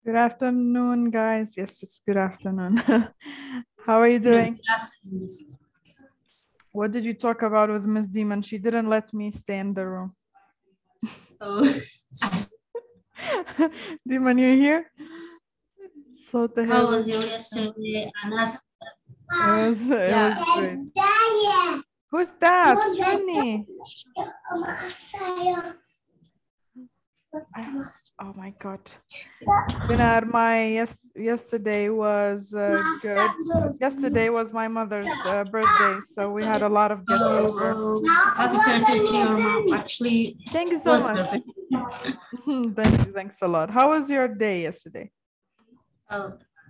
Good afternoon, guys. Yes, it's good afternoon. How are you doing? What did you talk about with Miss Demon? She didn't let me stay in the room. Oh, Demon, you here? So the how was your yesterday, Anas? it was great. Who's that? Johnny. Oh my God. Dinar, yesterday was good. Yesterday was my mother's birthday, so we had a lot of guests over. Happy birthday to your mom. Actually, Thank you so was much. good. Thanks a lot. How was your day yesterday?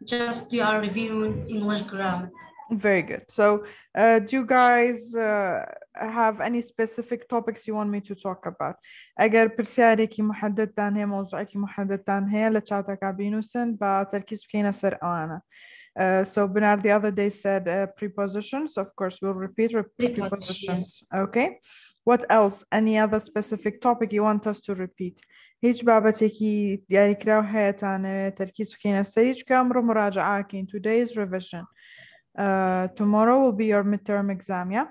Just we are reviewing English grammar. Very good. So, do you guys have any specific topics you want me to talk about? اگر پرسیارێکی محددتان هەیە موضوعێکی محددتان هەیە لە چاتەکە بینووسن بە تەرکیز بکەینە سەر ئەوانە. So Bernard the other day said prepositions. Of course, we'll repeat prepositions. Okay. What else? Any other specific topic you want us to repeat? هیچ بابەتێکی دیاریکراو هەیەتانەوێت تەرکیز بکەینە سەری چکە ئەمڕۆ مراجعەکەین. Today's revision. Tomorrow will be your midterm exam, yeah?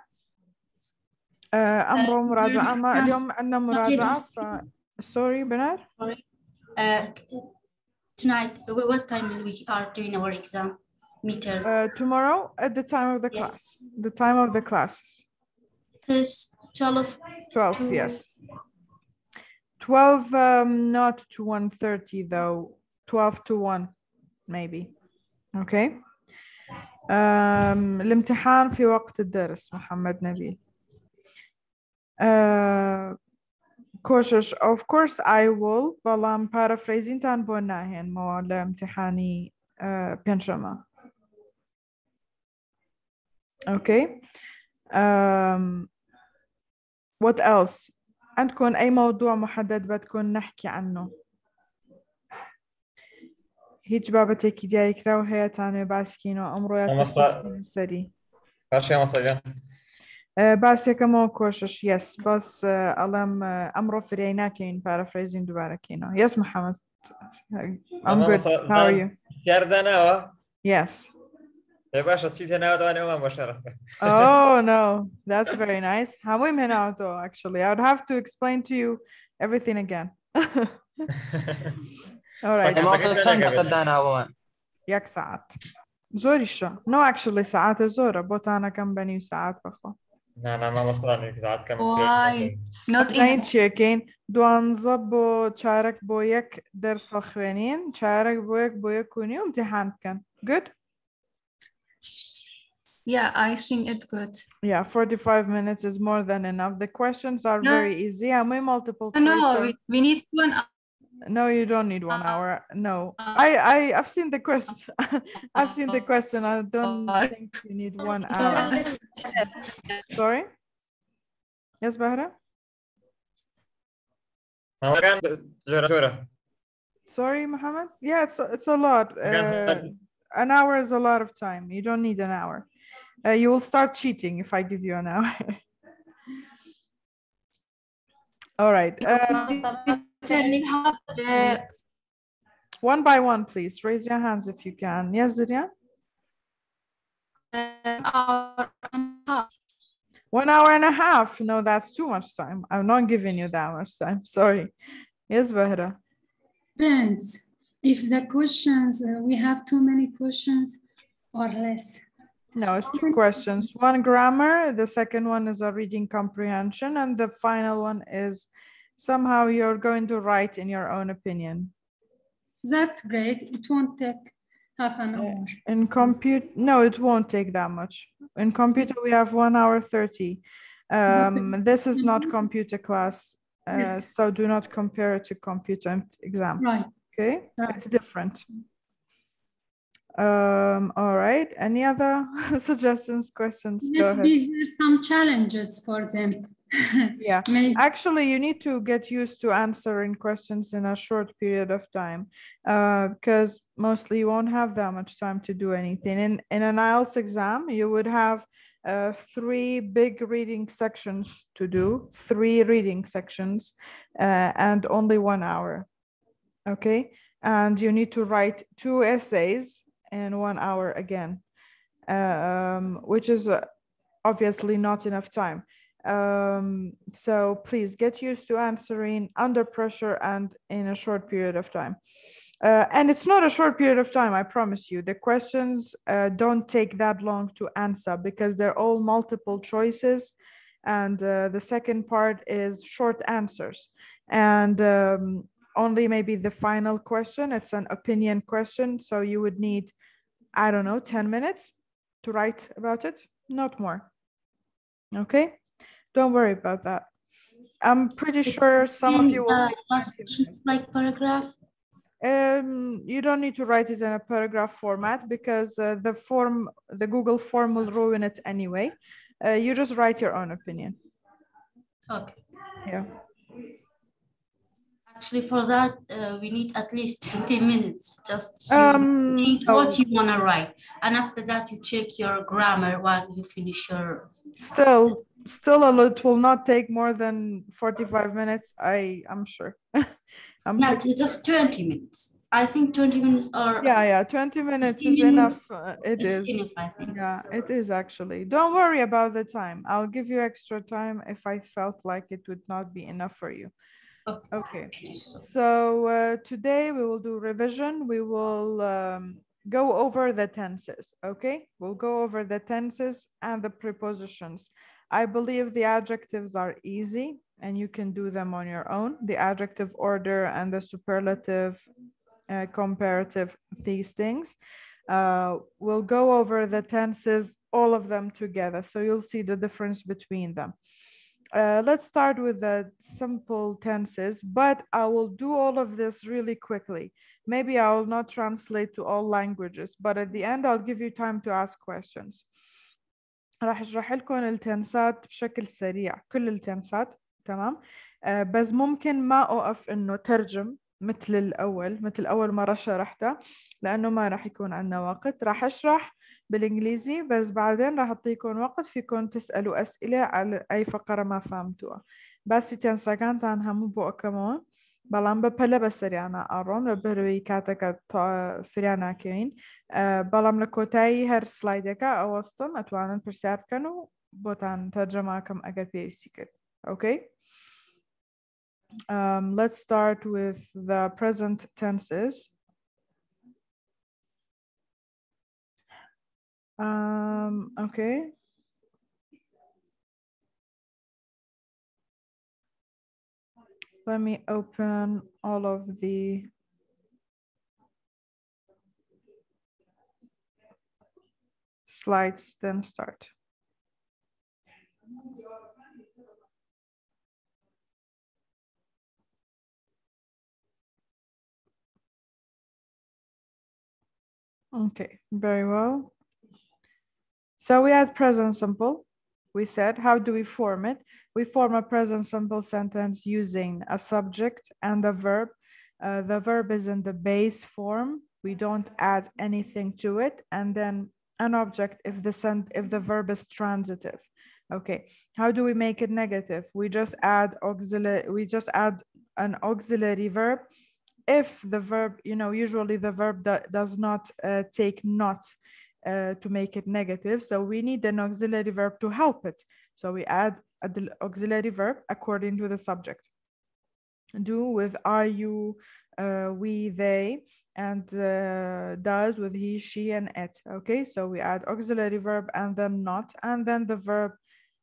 أمر مراجعة اليوم عندنا مراجعة sorry Bernard? Tonight, what time we are doing our exam? Midterm. Tomorrow at the time of the class. The time of the classes. This 12. 12, yes. 12, not to 1:30 though. 12 to 1, maybe. Okay. الامتحان في وقت الدرس محمد نبيل. كوشش of course I will بەڵام paraphrasing تان بۆ ناهێنمەوە لە امتحانی پێنجشەمە. Okay. What else? عندكم أي موضوع محدد بدكم نحكي عنه؟ هیچ بابەتێکی دیاریکراو هەیەتانێ باسکینەوە ئەمڕۆ یا سەری باس یەکەمەوە کۆشش yes باس ئەڵێم ئەمڕۆ فریای ناکەین paraphrasing دووبارەکەینەوە. Yes Mohammed. I'm good. How are you? Yes. Oh no, that's very nice. هەمووی هێناوەتەوە actually. I would have to explain to you everything again. All right. يك ساعات زۆریشە. No actually ساعاتە زۆرە بۆتانەکەم بەنیو ساعات بخۆ. نین چیەکەین دوانزە بۆ چارەک بۆ یەک دەرسە خوێنین چارەک بۆ یەک بۆ یەک و نیو امتحان بکەن. Good? Yeah, I think it's good. Yeah, 45 minutes is more than enough. The questions are very easy. Am I multiple choice? No, we need 1 hour. No, you don't need 1 hour. No, I've seen the question. I've seen the question. I don't think you need 1 hour. Sorry? Yes, Bahra? Sorry, Mohammed? Yeah, it's a lot. An hour is a lot of time. You don't need an hour. You will start cheating if I give you an hour. All right. One by one, please. Raise your hands if you can. Yes, Zidia? 1 hour and a half. No, that's too much time. I'm not giving you that much time. Sorry. Yes, Bahra? Depends. If the questions, we have too many questions or less. No, it's 2 questions. One grammar, the second one is a reading comprehension, and the final one is somehow you're going to write in your own opinion. That's great. It won't take half an hour. In compute, no, it won't take that much. In computer, we have 1 hour 30. This is not computer class, Yes. so do not compare it to computer exam. Right. Okay, Right. it's different. All right. Any other suggestions, questions? Go ahead. These are some challenges for them. Yeah. Maybe. Actually, you need to get used to answering questions in a short period of time, because mostly you won't have that much time to do anything. In an IELTS exam, you would have 3 big reading sections to do, 3 reading sections, and only 1 hour. Okay. and you need to write 2 essays in 1 hour again, which is obviously not enough time. So please get used to answering under pressure and in a short period of time. And it's not a short period of time, I promise you. The questions don't take that long to answer because they're all multiple choices. And the second part is short answers. And only maybe the final question, it's an opinion question. So you would need, I don't know, 10 minutes to write about it, not more. Okay, don't worry about that. I'm pretty sure some of you will like paragraph. You don't need to write it in a paragraph format because the Google form will ruin it anyway. You just write your own opinion. Okay. Yeah. Actually, for that, we need at least 20 minutes. Just think what you want to write. And after that, you check your grammar while you finish your... Still, it will not take more than 45 minutes, I'm sure. Not just 20 minutes. I think 20 minutes or... Yeah, 20 minutes is enough. It is. Enough, I think. Yeah, it is actually. Don't worry about the time. I'll give you extra time if I felt like it would not be enough for you. Okay. So today we will do revision. We will go over the tenses. Okay, we'll go over the tenses and the prepositions. I believe the adjectives are easy and you can do them on your own. The adjective order and the superlative, comparative, these things. We'll go over the tenses, all of them together, so you'll see the difference between them. Let's start with the simple tenses, but I will do all of this really quickly. Maybe I will not translate to all languages, but at the end I'll give you time to ask questions. راح اشرح لكم التنسات بشكل سريع، كل التنسات، تمام؟ بس ممكن ما أوقف إنه ترجم مثل أول مرة شرحتها، لأنه ما راح يكون عندنا وقت. راح أشرح بالإنجليزي بس بعدين راح أعطيكم وقت فيكم تسألوا أسئلة على أي فقرة ما فهمتوها. بس تنساكان تانها مو بو كمان بەڵام بە پەلە بەسەریانە ئاڕۆم لە بەروی کاتەکە فریان ناکەین بەڵام لە کۆتایی هەر سلایدەکە ئەوەستم ئەتوانن پرسیار بکەن و بۆتان تەرجەماکەم ئەگەر پێویستی کرد. Okay? Let's start with the present tenses. Okay. Let me open all of the slides, then start. Okay, very well. So we had present simple. We said, how do we form it? We form a present simple sentence using a subject and a verb. The verb is in the base form. We don't add anything to it. And then an object if the verb is transitive. Okay, how do we make it negative? We just add an auxiliary verb. If the verb, usually the verb does not take not to make it negative. So we need an auxiliary verb to help it. So we add the auxiliary verb according to the subject. Do with are, you, we, they, and does with he, she, and it. Okay, so we add auxiliary verb and then not, and then the verb,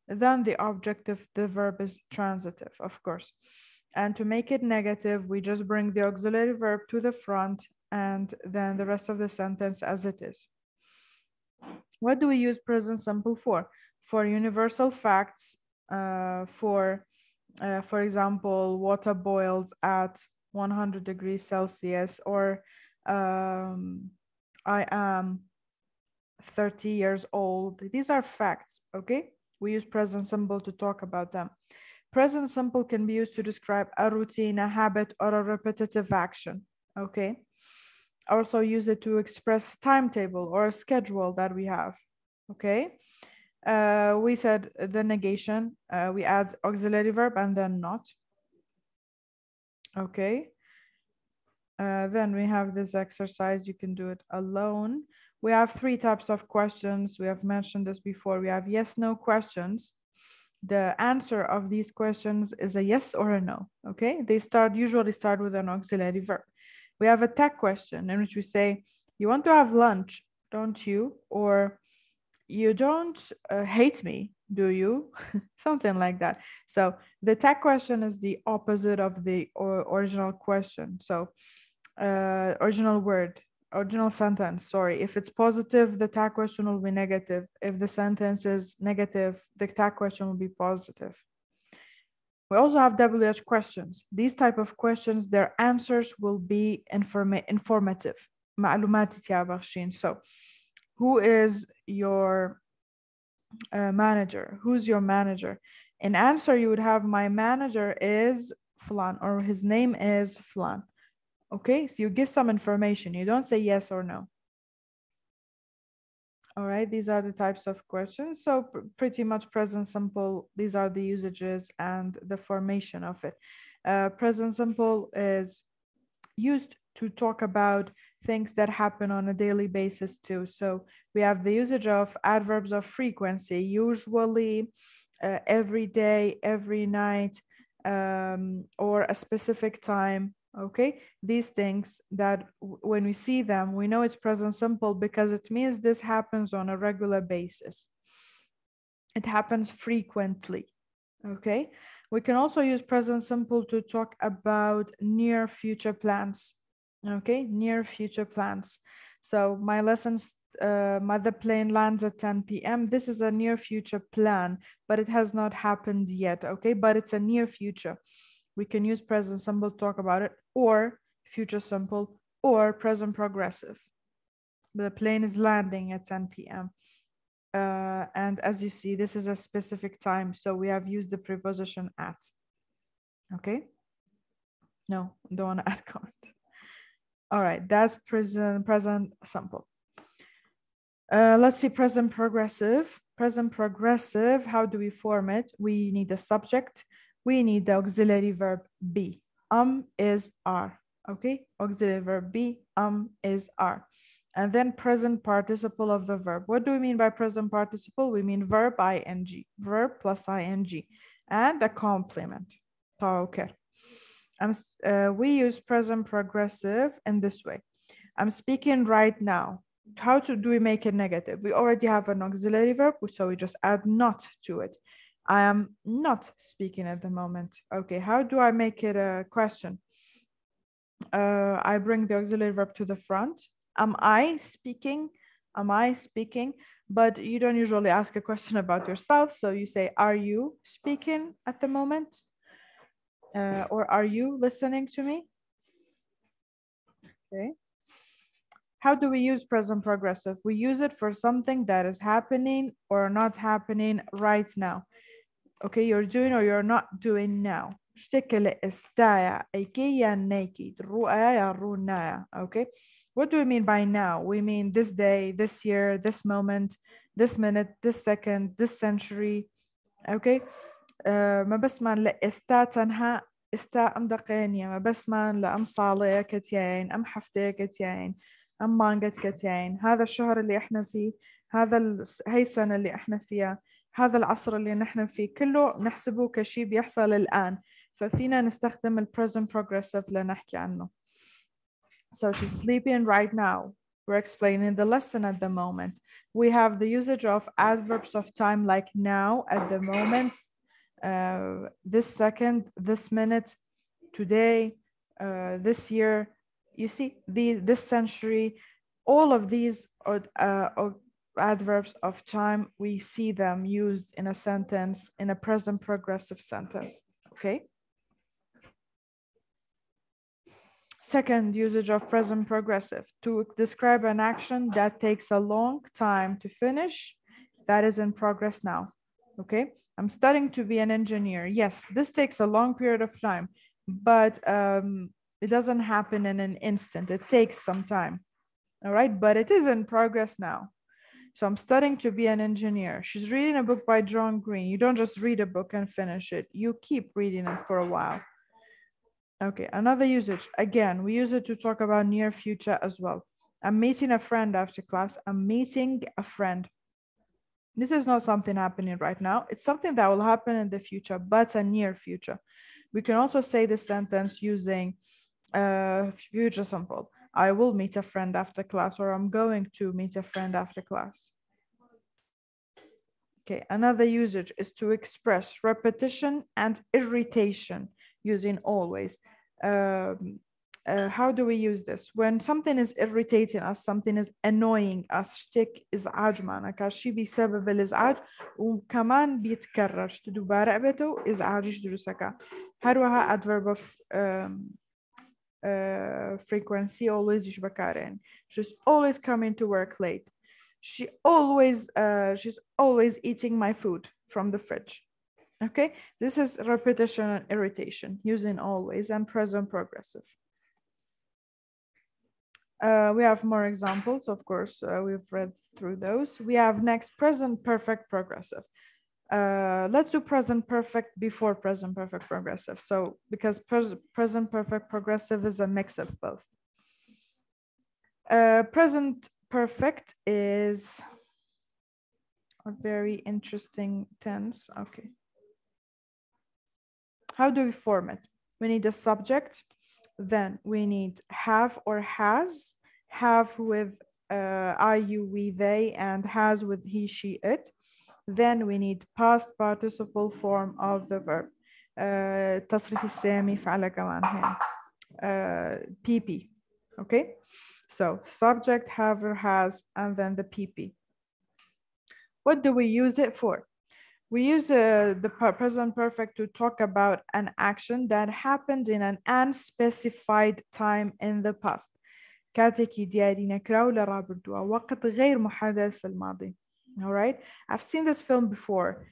then the object if the verb is transitive, of course. And to make it negative, we just bring the auxiliary verb to the front and then the rest of the sentence as it is. What do we use present simple for? For universal facts, for example, water boils at 100 degrees Celsius, or I am 30 years old. These are facts, okay? We use present simple to talk about them. Present simple can be used to describe a routine, a habit, or a repetitive action, okay? Also use it to express timetable or a schedule that we have, okay? We said the negation, we add auxiliary verb and then not, okay? Then we have this exercise. You can do it alone. We have 3 types of questions. We have mentioned this before. We have yes, no questions. The answer of these questions is a yes or a no, okay? They usually start with an auxiliary verb. We have a tag question in which we say, you want to have lunch, don't you? Or you don't hate me, do you? Something like that. So the tag question is the opposite of the original question. So original sentence, sorry. If it's positive, the tag question will be negative. If the sentence is negative, the tag question will be positive. We also have WH questions. These type of questions, their answers will be informative. So, who is your manager? Who's your manager? In answer, you would have my manager is Flan, or his name is Flan. Okay, so you give some information. You don't say yes or no. All right, these are the types of questions. So pretty much present simple, these are the usages and the formation of it. Present simple is used to talk about things that happen on a daily basis too. So we have the usage of adverbs of frequency, usually, every day, every night, or a specific time. Okay, these things that when we see them, we know it's present simple because it means this happens on a regular basis. It happens frequently. Okay, we can also use present simple to talk about near future plans. Okay, near future plans. So my lessons, the plane lands at 10 p.m. This is a near future plan, but it has not happened yet. Okay, but it's a near future. We can use present simple to talk about it, or future simple, or present progressive. The plane is landing at 10 p.m. And as you see, this is a specific time. So we have used the preposition at. Okay? No, don't want to add comment. All right, that's present simple. Let's see present progressive. Present progressive, how do we form it? We need a subject. We need the auxiliary verb be. Is, are. Okay, auxiliary verb be, is, are. And then present participle of the verb. What do we mean by present participle? We mean verb ing, verb plus ing, and a complement. Okay. We use present progressive in this way. I'm speaking right now. How do we make it negative? We already have an auxiliary verb, so we just add not to it. I am not speaking at the moment. Okay, how do I make it a question? I bring the auxiliary verb to the front. Am I speaking? Am I speaking? But you don't usually ask a question about yourself. So you say, are you speaking at the moment? Or are you listening to me? Okay. How do we use present progressive? We use it for something that is happening or not happening right now. Okay, you're doing or you're not doing now. Okay, what do we mean by now? We mean this day, this year, this moment, this minute, this second, this century. Okay, ما بسمع لإستا تنها إستا أم دقينيا ما بسمع لأم صالة كتيين أم حفتة كتيين أم مانجت كتيين. هذا الشهر اللي إحنا فيه، هاي السنة اللي إحنا فيها، هذا العصر اللي نحن فيه، كله نحسبه كشي بيحصل الآن. ففينا نستخدم ال present progressive لنحكي عنه. So she's sleeping right now. We're explaining the lesson at the moment. We have the usage of adverbs of time like now, at the moment, this second, this minute, today, this year. You see, this century, all of these are adverbs of time. We see them used in a sentence, in a present progressive sentence. Okay. Second usage of present progressive, to describe an action that takes a long time to finish, that is in progress now. Okay, I'm studying to be an engineer. Yes, this takes a long period of time, but it doesn't happen in an instant. It takes some time. All right, but it is in progress now. So I'm studying to be an engineer. She's reading a book by John Green. You don't just read a book and finish it. You keep reading it for a while. Okay, another usage. Again, we use it to talk about near future as well. I'm meeting a friend after class. I'm meeting a friend. This is not something happening right now. It's something that will happen in the future, but a near future. We can also say this sentence using future simple. I will meet a friend after class, or I'm going to meet a friend after class. Okay, another usage is to express repetition and irritation using always. How do we use this? When something is irritating us, something is annoying us, شتك إزعاج معنا كاشي بسبب الإزعاج وكمان بيتكرر شتدو بارقبته إزعاج يشدرسك هروها adverb of frequency always يشبكارين. She's always coming to work late. She's always eating my food from the fridge. Okay, this is repetition and irritation using always and present progressive. We have more examples, of course, we've read through those. We have next present perfect progressive. Let's do present perfect before present perfect progressive. So because present perfect progressive is a mix of both. Present perfect is a very interesting tense. Okay. How do we form it? We need a subject, then we need have or has, have with I, you, we, they, and has with he, she, it. Then we need past participle form of the verb. تصريف السامي فعل كمان هنا. PP. Okay? So subject, have or has, and then the PP. What do we use it for? We use the present perfect to talk about an action that happened in an unspecified time in the past. كاتكي دياري نكراو لرابردوا وقت غير محدد في الماضي. All right? I've seen this film before.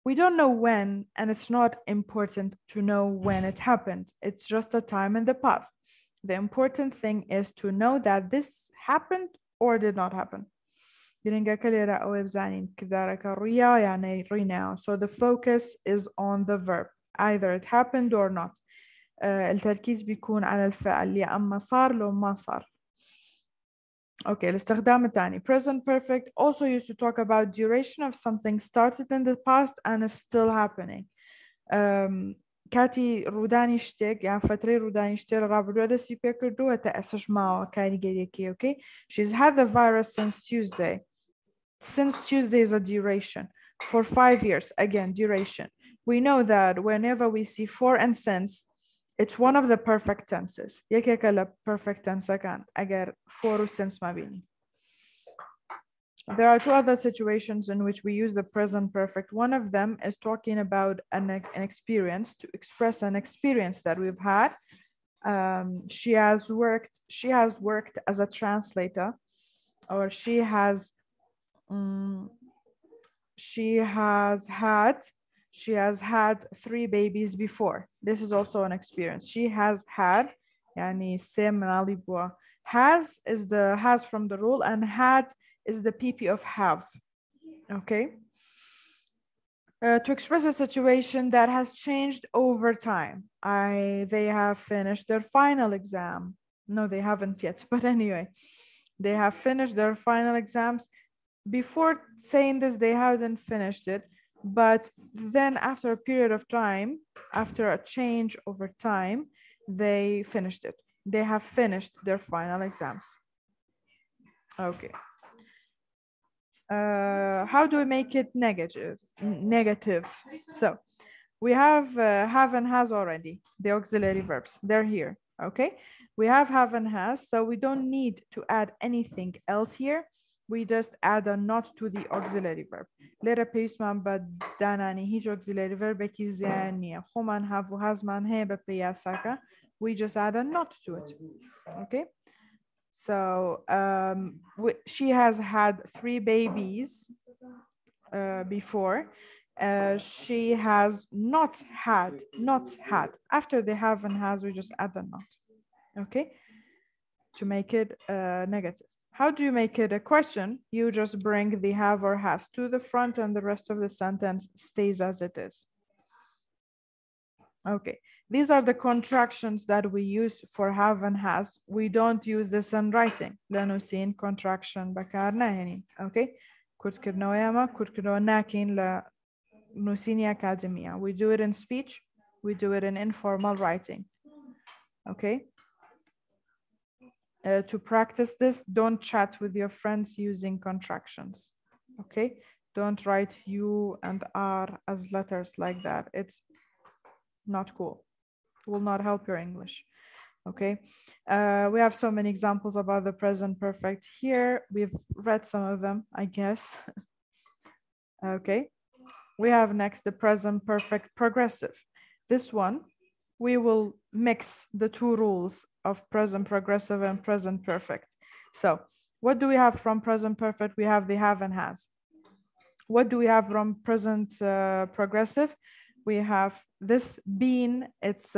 We don't know when, and it's not important to know when it happened. It's just a time in the past. The important thing is to know that this happened or did not happen. So the focus is on the verb. Either it happened or not. التركيز بيكون على الفعل يا أما صار لو ما صار. Okay, الاستخدام الثاني. Present perfect also used to talk about duration of something started in the past and is still happening. كاتي روداني شتك يعني فترة روداني شتك رابط ودس يبكردو تأسش معه كاي جريكي. Okay, she's had the virus since Tuesday. Since Tuesday is a duration for 5 years. Again, duration. We know that whenever we see for and since, it's one of the perfect tenses. يكي كلا perfect tense كان أجر for و since ما بيني. There are two other situations in which we use the present perfect. One of them is talking about an experience, to express an experience that we've had. She has worked as a translator, or she has had 3 babies before. This is also an experience. She has had, يعني سام من علي بوا. Has is the has from the rule, and had is the PP of have. Okay. To express a situation that has changed over time. They have finished their final exam. No, they haven't yet, but anyway, they have finished their final exams. Before saying this, they hadn't finished it, but then after a period of time, after a change over time, they finished it. They have finished their final exams. Okay. How do we make it negative? So we have and has already, the auxiliary verbs. They're here. Okay. We have and has, so we don't need to add anything else here. We just add a not to the auxiliary verb. Lera پیشمان بد دانانی هیچ auxiliary verb کی زیان نیه. خومن have و has من هی به پیاساکا. We just add a not to it. Okay. So she has had 3 babies before. She has not had. After the have and has, we just add the not. Okay. To make it negative. How do you make it a question? You just bring the have or has to the front and the rest of the sentence stays as it is. Okay, these are the contractions that we use for have and has. We don't use this in writing. لأنه سين contraction بكارنا هني. Okay, كنت كرنا وياما كنت كرنا ناكين لنسيني أكاديمية. We do it in speech. We do it in informal writing. Okay. To practice this, don't chat with your friends using contractions. Okay, don't write U and R as letters like that. It's not cool. Will not help your English. Okay, we have so many examples about the present perfect here. We've read some of them, I guess. Okay, we have next the present perfect progressive. This one, we will mix the two rules of present progressive and present perfect. So what do we have from present perfect? We have the have and has. What do we have from present progressive? We have this been, it's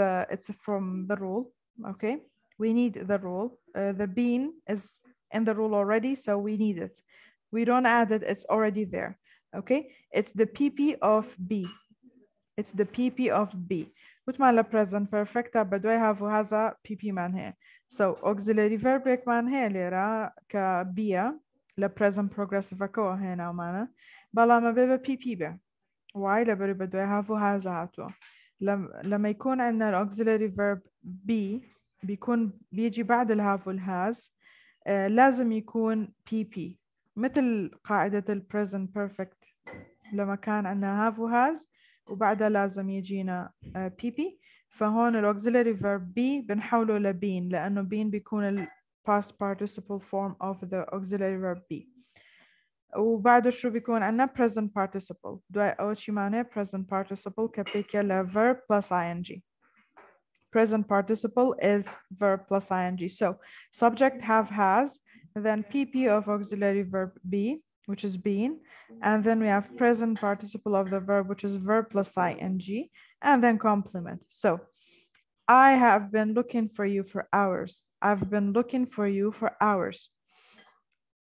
from the rule, okay? We need the rule. The been is in the rule already, so we need it. We don't add it, it's already there, okay? It's the PP of B. It's the PP of B. Which man la present perfect, but do I have هذا PP man here? So auxiliary verb man here ليرا كبيا la present progressive أكو هنا ومانا بلا ما بيبقى PP به. Why? لبري بدو have هذا هاتو. لما يكون عندنا auxiliary verb be بيكون بيجي بعد الهاف والهاز لازم يكون PP مثل قاعدة ال present perfect لما كان عندنا have وهاز وبعدها لازم يجينا PP. فهون ال auxiliary verb be بنحوله ل been لأنه been بيكون ال past participle form of the auxiliary verb be. وبعده شو بيكون عندنا present participle. أول شي معناه present participle كبيكي ل verb plus ing. Present participle is verb plus ing. So subject have has, then PP of auxiliary verb be, which is been, and then we have present participle of the verb, which is verb plus ing, and then complement. So I have been looking for you for hours. I've been looking for you for hours.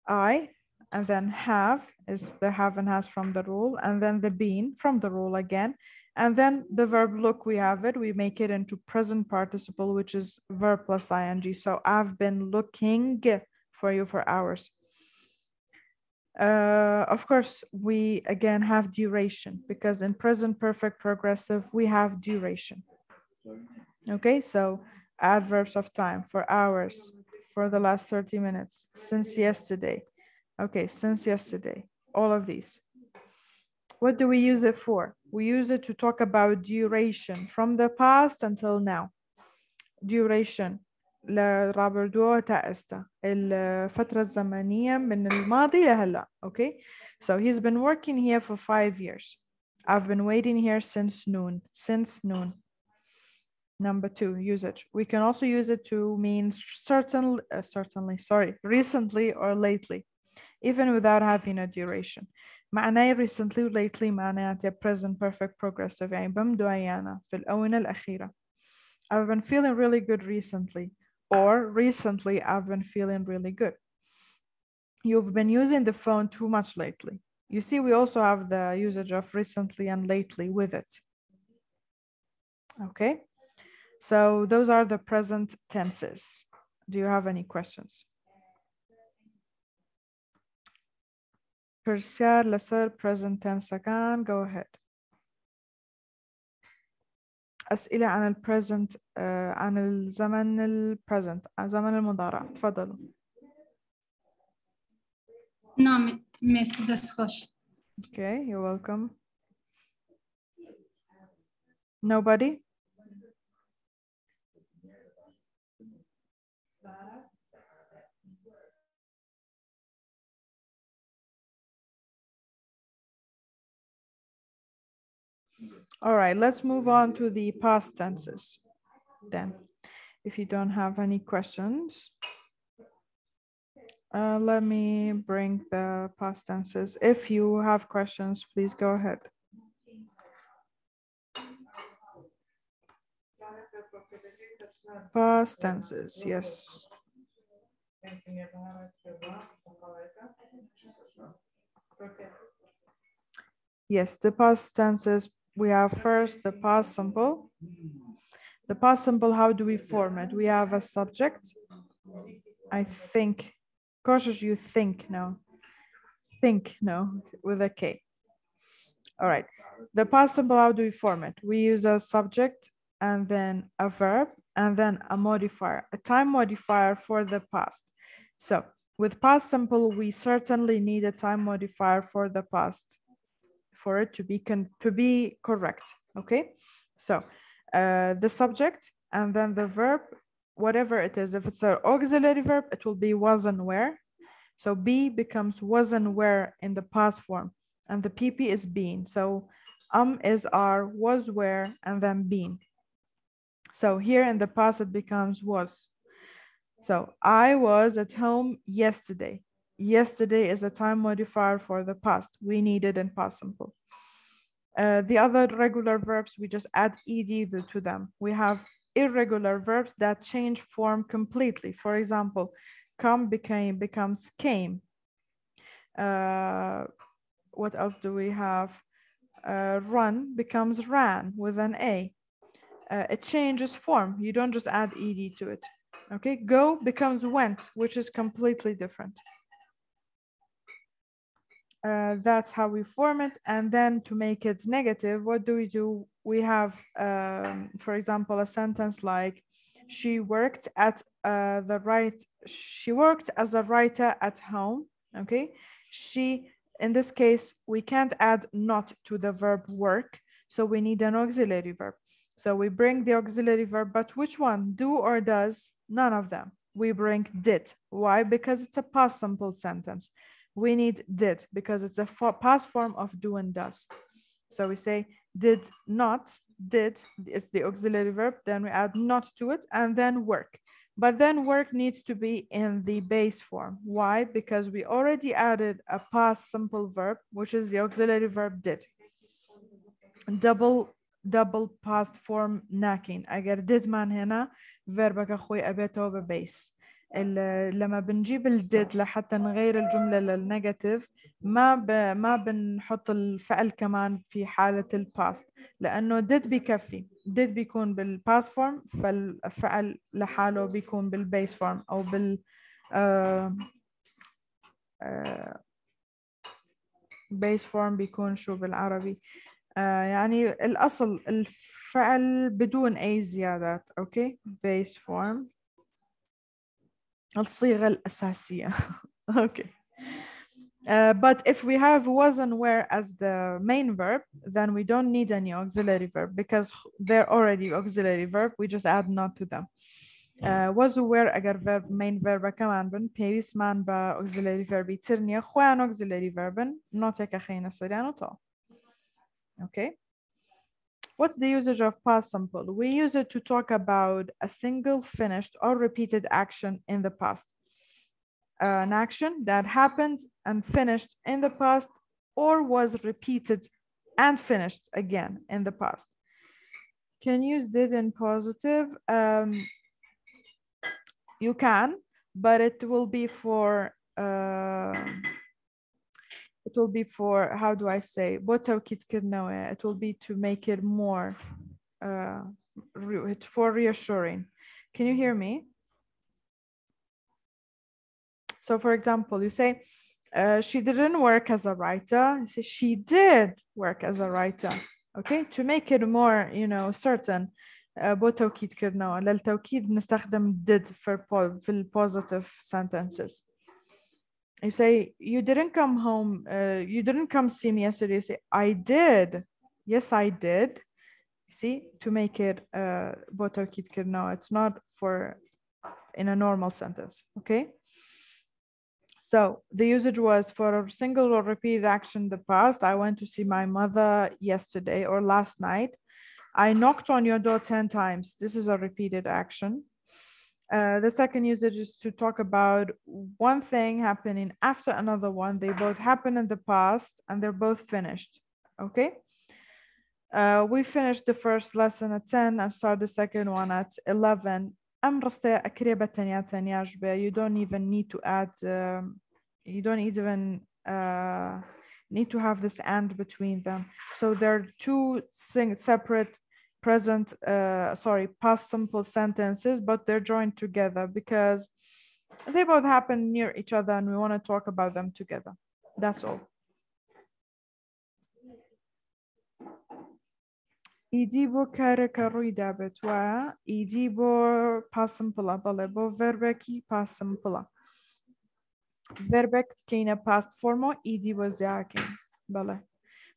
I, and then have is the have and has from the rule, and then the been from the rule again. And then the verb look, we have it, we make it into present participle, which is verb plus ing. So I've been looking for you for hours. Of course, we again have duration because in present perfect progressive, we have duration. Okay, so adverbs of time for hours, for the last 30 minutes, since yesterday. Okay, since yesterday, all of these. What do we use it for? We use it to talk about duration from the past until now. Duration. لرابردو تأستا الفترة الزمنية من الماضي لهلا. Okay, so he's been working here for 5 years. I've been waiting here since noon. Since noon. Number 2, usage. We can also use it to mean recently or lately, even without having a duration. معناه recently و lately معناته present perfect progressive يعني بمدو أيانا في الآونة الأخيرة. I've been feeling really good recently, or recently I've been feeling really good. You've been using the phone too much lately. You see, we also have the usage of recently and lately with it. Okay, so those are the present tenses. Do you have any questions? Persiar lesser present tense كان go ahead. أسئلة عن البريزنت عن الزمن البريزنت عن زمن المضارع تفضلوا. نعم مس دسخش. Okay, you're welcome. Nobody? All right, let's move on to the past tenses then. If you don't have any questions, let me bring the past tenses. If you have questions, please go ahead. Past tenses, yes. Yes, the past tenses, we have first the past simple, The past simple, how do we form it? We have a subject. I think. Cautious, you think, no. Think, no, with a K. All right. The past simple, how do we form it? We use a subject and then a verb and then a modifier, a time modifier for the past. So with past simple, we certainly need a time modifier for the past for it to be correct. Okay. So the subject and then the verb, whatever it is. If it's an auxiliary verb, it will be was and were. So be becomes was and were in the past form, and the PP is been. So is are, was, were, and then been. So here in the past, it becomes was. So I was at home yesterday. Yesterday is a time modifier for the past. We need it in past simple. The other regular verbs, we just add ed to them. We have irregular verbs that change form completely. For example, come becomes came. What else do we have? Run becomes ran with an A. It changes form. You don't just add ed to it. Okay, go becomes went, which is completely different. That's how we form it. And then to make it negative, what do? We have, for example, a sentence like, she worked as a writer at home. Okay, in this case, we can't add not to the verb work, so we need an auxiliary verb. So we bring the auxiliary verb, but which one? Do or does? None of them. We bring did. Why? Because it's a past simple sentence. We need did because it's a past form of do and does. So we say did not, did is the auxiliary verb, then we add not to it, and then work. But then work needs to be in the base form. Why? Because we already added a past simple verb, which is the auxiliary verb did. Double past form knacking. أجر did man هنا verbك أخوي أبيته ببيس. لما بنجيب الديد لحتى نغير الجملة للنيجاتيف ما بنحط الفعل كمان في حالة الباست، لأنه did بيكفي. did بيكون بالباست فورم، فالفعل لحاله بيكون بالبيس فورم أو بال بيس فورم بيكون شو بالعربي؟ يعني الأصل الفعل بدون أي زيادات. أوكي، base form الصيغة الأساسية. Okay. But if we have was and were as the main verb, then we don't need any auxiliary verb because they're already auxiliary verb. We just add not to them. Was و were أجر verb main verb كمان بن بيس man با auxiliary verb يترني خوان auxiliary verb not هيك خينا سريان وطا. Okay. What's the usage of past simple? We use it to talk about a single finished or repeated action in the past. An action that happened and finished in the past or was repeated and finished again in the past. Can you use did in positive? You can, but it will be for how do I say? It will be to make it more for reassuring. Can you hear me? So for example, you say, she didn't work as a writer. You say, she did work as a writer. Okay, to make it more, certain. بتوكيد كرنا للتوكيد نستخدم did في positive sentences. You say, you didn't come home, you didn't come see me yesterday. You say, I did. Yes, I did. You see, to make it بتوكيد كرنا. It's not for in a normal sentence. Okay. So the usage was for a single or repeated action in the past. I went to see my mother yesterday or last night. I knocked on your door 10 times. This is a repeated action. The second usage is to talk about one thing happening after another one. They both happen in the past and they're both finished. Okay. We finished the first lesson at 10 and start the second one at 11. You don't even need to add, you don't even need to have this and between them. So they're two separate past simple sentences, but they're joined together because they both happen near each other and we want to talk about them together. That's all. Idibo kare karui dabet wa idibo past simple talebo verbeki past simple. Verbek kina past formo idibo zakin. Bala.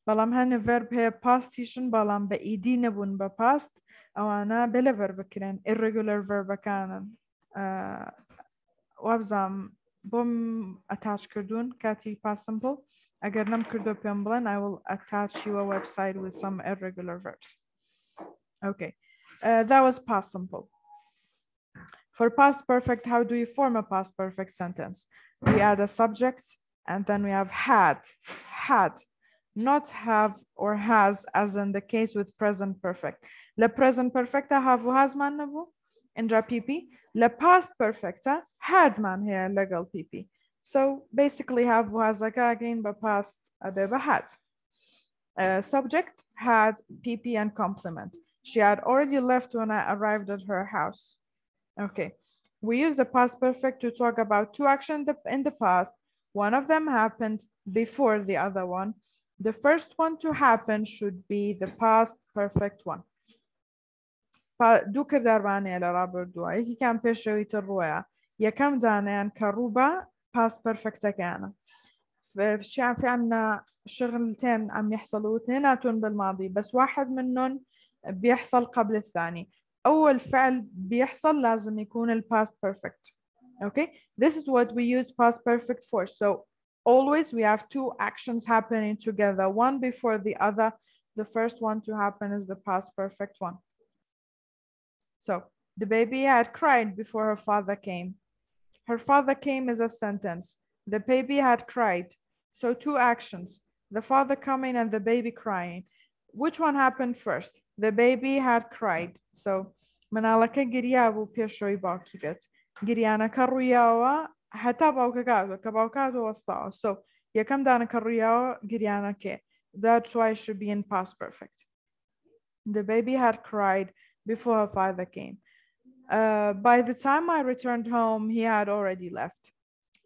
بلام هن verb هي past تيشن بلام بإيدي نبون بpast أو أنا بلا verb كرين irregular verb كانن وابزام بوم attach كردون كاتي past simple أجر نم كردو بيم بلن I will attach you a website with some irregular verbs. Okay, that was past simple. For past perfect, how do you form a past perfect sentence? We add a subject and then we have had. Not have or has, as in the case with present perfect. Le present perfect have has man nabu indra pp. Le past perfect had man here legal pp. So basically have has again but past abeba had. Subject had pp and complement. She had already left when I arrived at her house. Okay, we use the past perfect to talk about two actions in the past. One of them happened before the other one. The first one to happen should be the past perfect one. دوكر دارباني على رابر دوا يكي كان بيشوي ترويا يكم دانيان كروبا past perfect كان في عنا شغلتين عم يحصلوا اثنيناتهم بالماضي بس واحد منهم بيحصل قبل الثاني. أول فعل بيحصل لازم يكون ال past perfect. Okay, this is what we use past perfect for. So always we have two actions happening together, one before the other. The first one to happen is the past perfect one. So the baby had cried before her father came. Her father came is a sentence. The baby had cried. So two actions, the father coming and the baby crying. Which one happened first? The baby had cried. So منالك جريابو بيشوي باكيت جريانا كروياوا حتى باوكاكاتو كباوكاتو وسطاو. So يكم دانا كروياوا جريانا كي. That's why it should be in past perfect. The baby had cried before her father came. By the time I returned home, he had already left.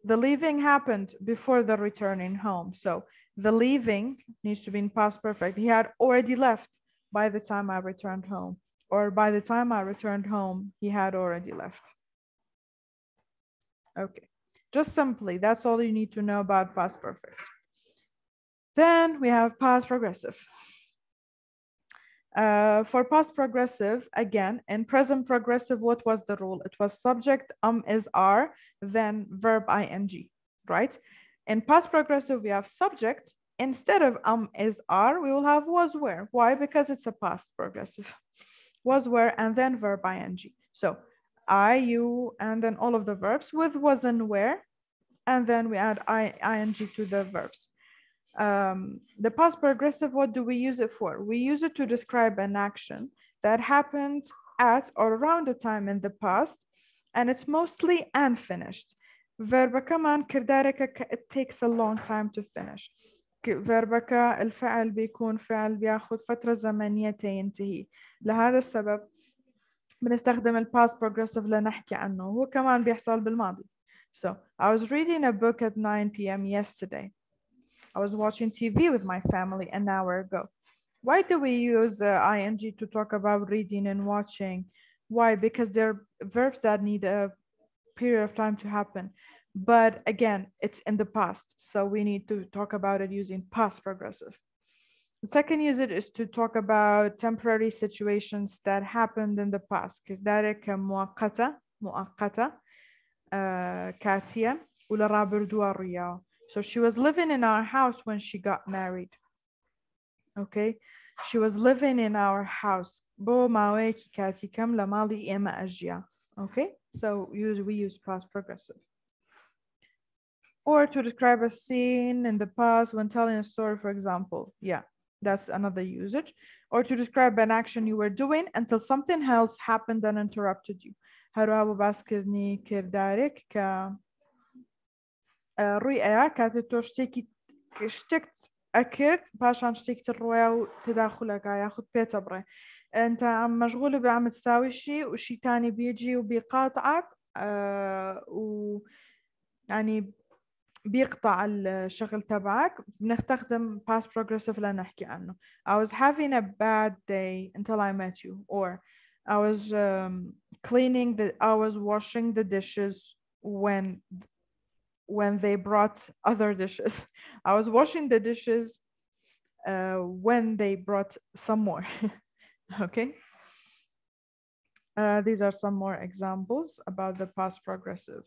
The leaving happened before the returning home. So the leaving needs to be in past perfect. He had already left by the time I returned home. Or by the time I returned home, he had already left. Okay, just simply, that's all you need to know about past perfect. Then we have past progressive. For past progressive, again, in present progressive, what was the rule? It was subject, is, are, then verb, ing, right? In past progressive, we have subject. Instead of is, are, we will have was, were. Why? Because it's a past progressive. Was, were, and then verb, ing. So I, you, and then all of the verbs with was and were, and then we add ing to the verbs. The past progressive, what do we use it for? We use it to describe an action that happened at or around a time in the past, and it's mostly unfinished. Verb كمان كردارك it takes a long time to finish. verbك الفعل بيكون فعل بياخد فترة زمنية تينتهي. لهذا السبب بنستخدم ال past progressive لنحكي عنه. هو كمان بيحصل بالماضي. So I was reading a book at 9 p.m. yesterday. I was watching TV with my family an hour ago. Why do we use ing to talk about reading and watching? Why? Because they're verbs that need a period of time to happen. But again, it's in the past. So we need to talk about it using past progressive. The second usage is to talk about temporary situations that happened in the past. كذلك مؤقتة كاتية ولا رابر دوارية. So she was living in our house when she got married. Okay, she was living in our house. بو ماويكي كاتي كم لماضي إما أجيا. Okay, so we use past progressive. Or to describe a scene in the past when telling a story, for example. Yeah, that's another usage. Or to describe an action you were doing until something else happened and interrupted you. هروابو باسكرني كردارك ك رؤيا كانت تشتكي اشتكت أكرت باشان شتيك ترويا وتداخلك ياخد بيتبري أنت عم مشغول بعم تساوي شيء وشي تاني بيجي وبيقاطعك يعني بيقطع الشغل تبعك. بنستخدم past progressive لنحكي عنه. I was having a bad day until I met you, or I was I was washing the dishes when they brought other dishes. I was washing the dishes when they brought some more. Okay. These are some more examples about the past progressive.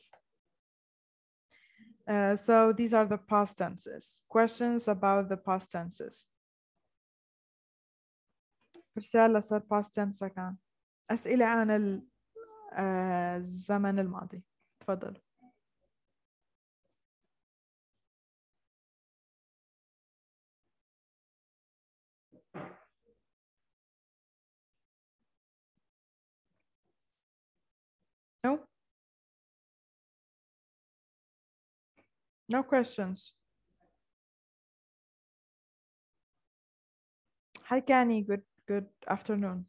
So these are the past tenses. Questions about the past tenses. رسالة صار past tense كان. أسئلة عن الزمن الماضي. تفضل. No? No questions. Hi, Kenny. Good afternoon.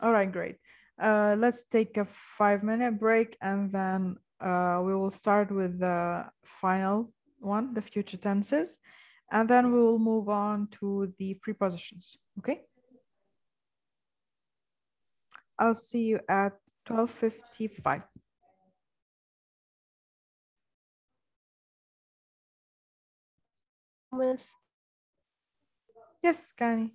All right, great. Let's take a 5-minute break and then we will start with the final one, the future tenses, and then we will move on to the prepositions, okay? I'll see you at 12:55. Miss. Yes, Kenny.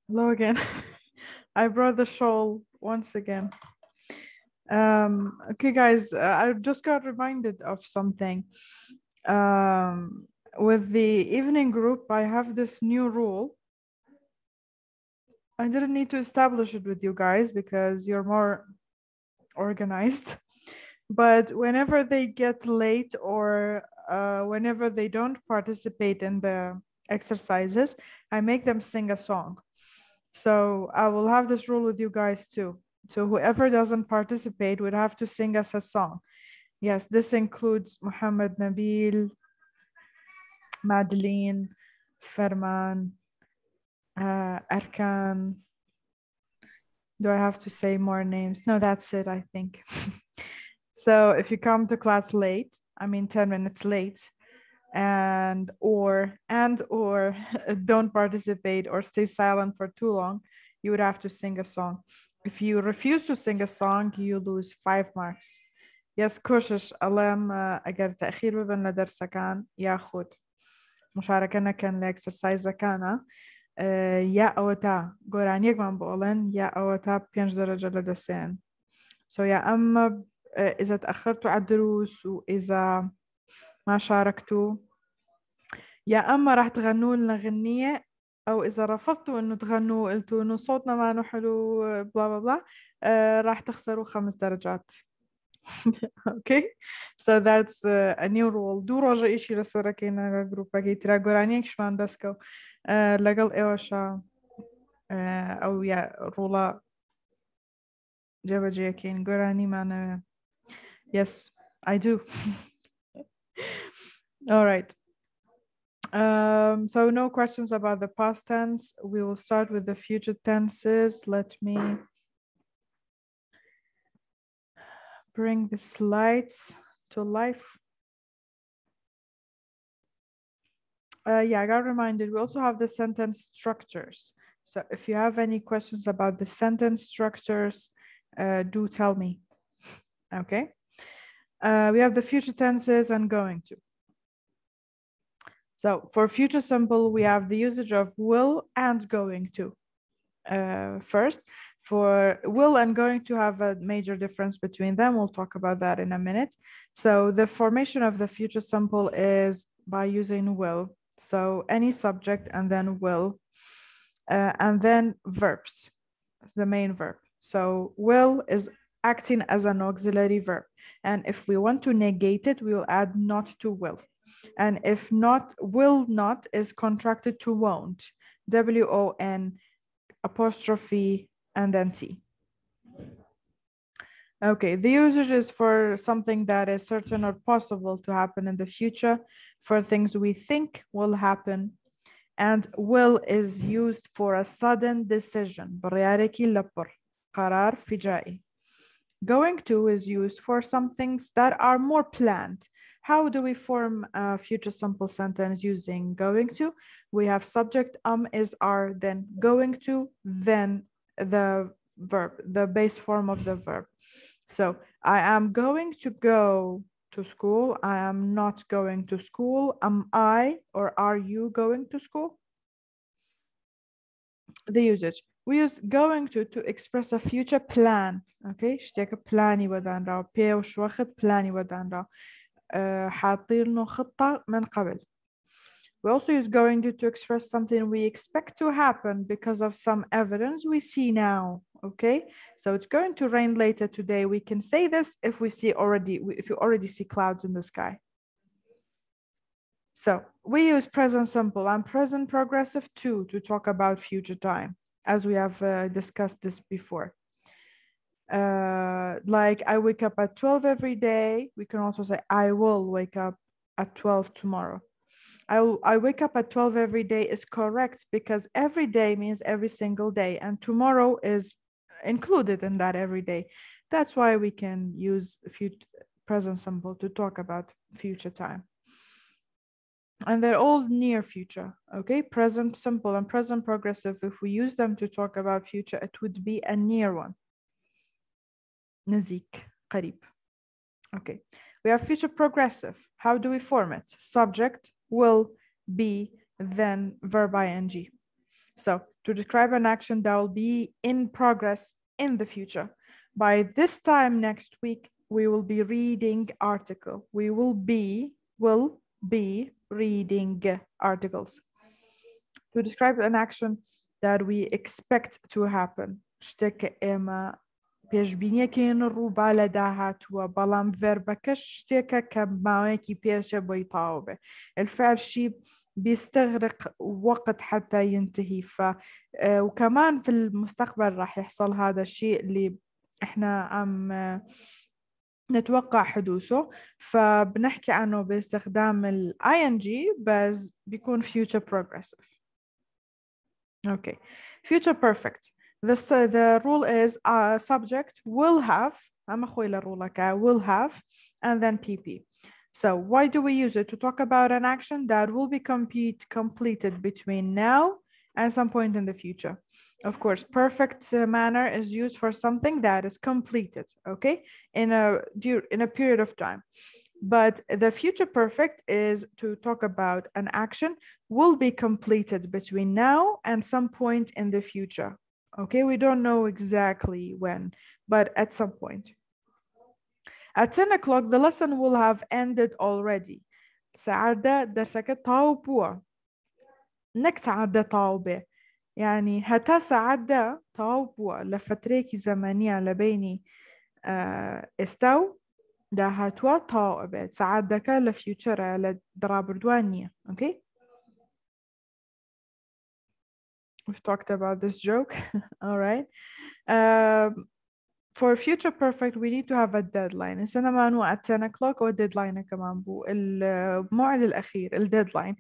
Hello again. I brought the shawl once again. Okay, guys, I just got reminded of something. With the evening group, I have this new rule. I didn't need to establish it with you guys because you're more organized. But whenever they get late or whenever they don't participate in the exercises, I make them sing a song. So I will have this rule with you guys too. So whoever doesn't participate would have to sing us a song. Yes, this includes Muhammad Nabil, Madeline, Ferman, Arkan. Do I have to say more names? No, that's it, I think. So if you come to class late, I mean 10 minutes late, and or don't participate or stay silent for too long, you would have to sing a song. If you refuse to sing a song, you lose 5 marks. Yes, كوشش ألم أجر تأخير ببن لدرسة كان ياخد مشاركة كان لإكسرسايزة كان يا أوتا قرانيك من بقولن يا أوتا 5 درجة لدسين. So يا أما إذا تأخرتوا على الدروس وإذا ما شاركتوا يا أما راح تغنوا لنا غنية أو إذا رفضتوا إنه تغنوا قلتوا إنه صوتنا ما حلو بلا بلا بلا راح تخسروا 5 درجات. Okay, so that's a new rule. دو راجع إشي لسورة كينا جروبا كي ترى قرانيك شمان دسكو لقل إيوشا أو يا رولا جابا جيكين قراني معنا. Yes, I do. All right. So no questions about the past tense. We will start with the future tenses. Let me bring the slides to life. Yeah, I got reminded. We also have the sentence structures. So if you have any questions about the sentence structures, do tell me. Okay. We have the future tenses and going to. So for future simple, we have the usage of will and going to. first. For will and going to have a major difference between them. We'll talk about that in a minute. So the formation of the future simple is by using will. So any subject and then will, and then verbs, the main verb. So will is acting as an auxiliary verb. And if we want to negate it, we will add not to will. And if not, will not is contracted to won't. W-O-N apostrophe and then T. Okay, the usage is for something that is certain or possible to happen in the future, for things we think will happen. And will is used for a sudden decision. قرار فجائي. Going to is used for some things that are more planned. How do we form a future simple sentence using going to? We have subject is are, then going to, then the verb, the base form of the verb. So I am going to go to school. I am not going to school. Am I or are you going to school? The usage. We use going to express a future plan. Okay, اشتيك بلاني ودان راو بي وش وقت بلاني ودان راو حاطين له خطة من قبل. We also use going to express something we expect to happen because of some evidence we see now. Okay, so it's going to rain later today. We can say this if we already see clouds in the sky. So we use present simple and present progressive too to talk about future time, as we have discussed this before. Like I wake up at 12 every day. We can also say I will wake up at 12 tomorrow. I wake up at 12 every day is correct because every day means every single day, and tomorrow is included in that every day. That's why we can use present simple to talk about future time. And they're all near future, okay? Present simple and present progressive, if we use them to talk about future, it would be a near one. نزيك, قريب. Okay, we have future progressive. How do we form it? Subject, will, be, then verb ing. So to describe an action that will be in progress in the future. By this time next week, we will be reading article. We will be reading articles. To describe an action that we expect to happen. شتك إما بيجبيني كين الروبا لداهات وبلام فيربكش شتك كماوكي بيجا بيطاوبة. الفعل شيء بيستغرق وقت حتى ينتهي. وكمان في المستقبل راح يحصل هذا الشيء اللي احنا عم نتوقع حدوثه، فبنحكي عنه باستخدام ال ing بس بيكون future progressive. Okay, future perfect. The rule is subject will have, will have, and then PP. So why do we use it? To talk about an action that will be completed between now and some point in the future. Of course, perfect manner is used for something that is completed, okay, in a period of time. But the future perfect is to talk about an action will be completed between now and some point in the future. Okay, we don't know exactly when, but at some point. At 10 o'clock, the lesson will have ended already. سعادة درسك طاوبوا. نك سعادة طاوبة. يعني هتا سعادة طاوبوا لفتريك زمنية لبيني استو ده هتوا طاوبة سعادك لفيوتشر لدرابردوانية. Okay? We've talked about this joke. All right. For future perfect, we need to have a deadline. إنسانا ما at 10 o'clock or deadline كمان بو الموعد الأخير الdeadline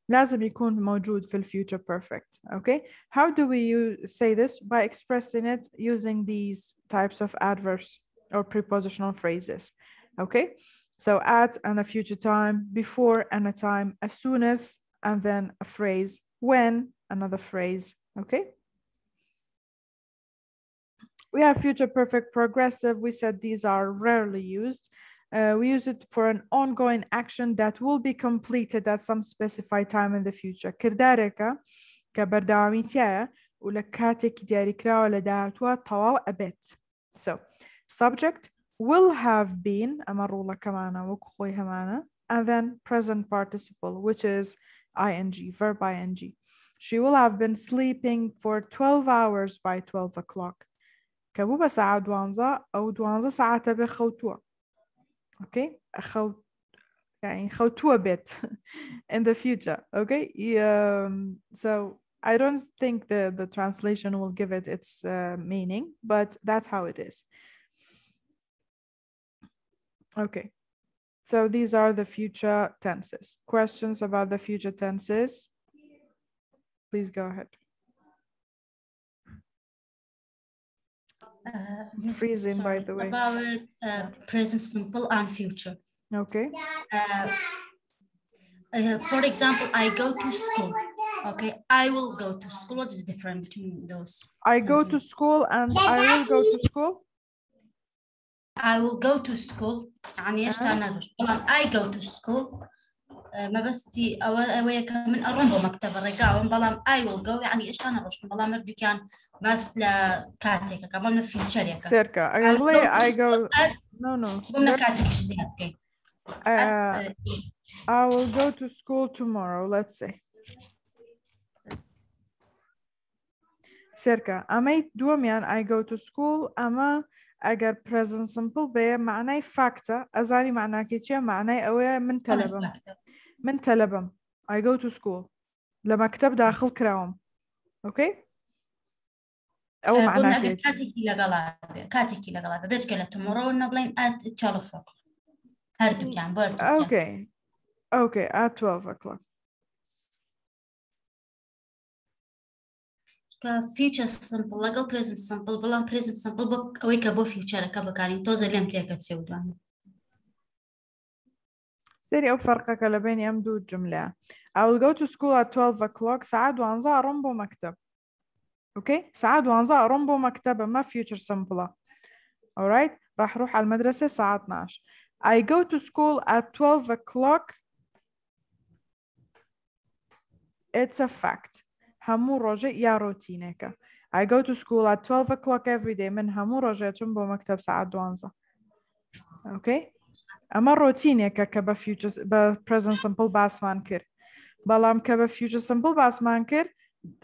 لازم يكون موجود في future perfect. Okay. How do we say this? By expressing it using these types of adverbs or prepositional phrases. Okay. So at and a future time, before and a time, as soon as, and then a phrase, when, another phrase. Okay. We have future perfect progressive. We said these are rarely used. We use it for an ongoing action that will be completed at some specified time in the future. كردارك كبردواميتيا ولكاتك دياري كراو لداتوا تواو a bit. So subject will have been أمروا لك معنا وكخويها معنا, and then present participle, which is ing, verb ing. She will have been sleeping for 12 hours by 12 o'clock. كبوبة ساعة دوانزا أو دوانزا ساعة تبي خوتوا. Okay, يعني خوتوا bit in the future. Okay, so I don't think the translation will give it its meaning, but that's how it is. Okay, so these are the future tenses. Questions about the future tenses? Please go ahead. Freezing, by the way. About present simple and future. Okay. For example, I go to school. Okay, I will go to school. What is different between those? I go to school and I will go to school. I will go to school. يعني إيش تعنى؟ I go to school. ما بس تي أوي كمان أرنبو مكتب الرجال بلام I will go يعني إيش تعنى رش بلام مربي كان بس لكاتك كمان في شركة. سيركا. I go. No. قلنا كاتك زين. Okay. I will go to school tomorrow. Let's say. سيركا. أما دوميان I go to school أما أجر present simple به معناه فاكتة أزاني معناه كيتشي معناه أوي من تلبم I go to school لمكتب داخل كراوم. أوكي أو معناه كيتشي كاتيكي لغلابة بيت قلت tomorrow نبلين at 12 o'clock هردو كان برد Okay at 12 o'clock. future simple legal present simple بلان present simple بك أوي كبو future كبكارين توزي لم تيجي تسوي دواني. سيري أو فرقك بين يمدو الجملة. I will go to school at 12 o'clock. سعد وانزا رمبو مكتب. Okay سعد وانزا رمبو مكتب ما future simple. Alright راح روح على المدرسة الساعة 12. I go to school at 12 o'clock. It's a fact. همو روجي يا روتينك. I go to school at 12 o'clock every day. من همو روجي تنبو مكتب ساعة دوانزا. Okay. أما روتينك كبا future present simple باس مانكر. بلام كبا future simple باس مانكر.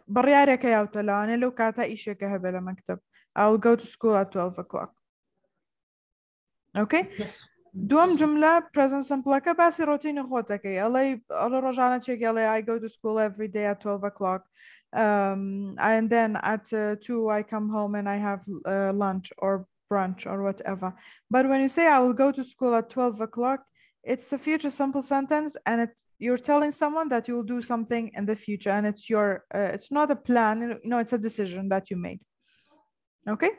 بريارك يا وتلاني لو كاتا إيشي كهبلا مكتب. I will go to school at 12 o'clock. Okay. Yes. دوم جملة present simple كباسي روتين خوتك. الله رجعنا تشيك I go to school every day at 12 o'clock. And then at 2 I come home and I have lunch or brunch or whatever. But when you say I will go to school at 12 o'clock, it's a future simple sentence and you're telling someone that you will do something in the future and it's your it's not a plan, it's a decision that you made. Okay.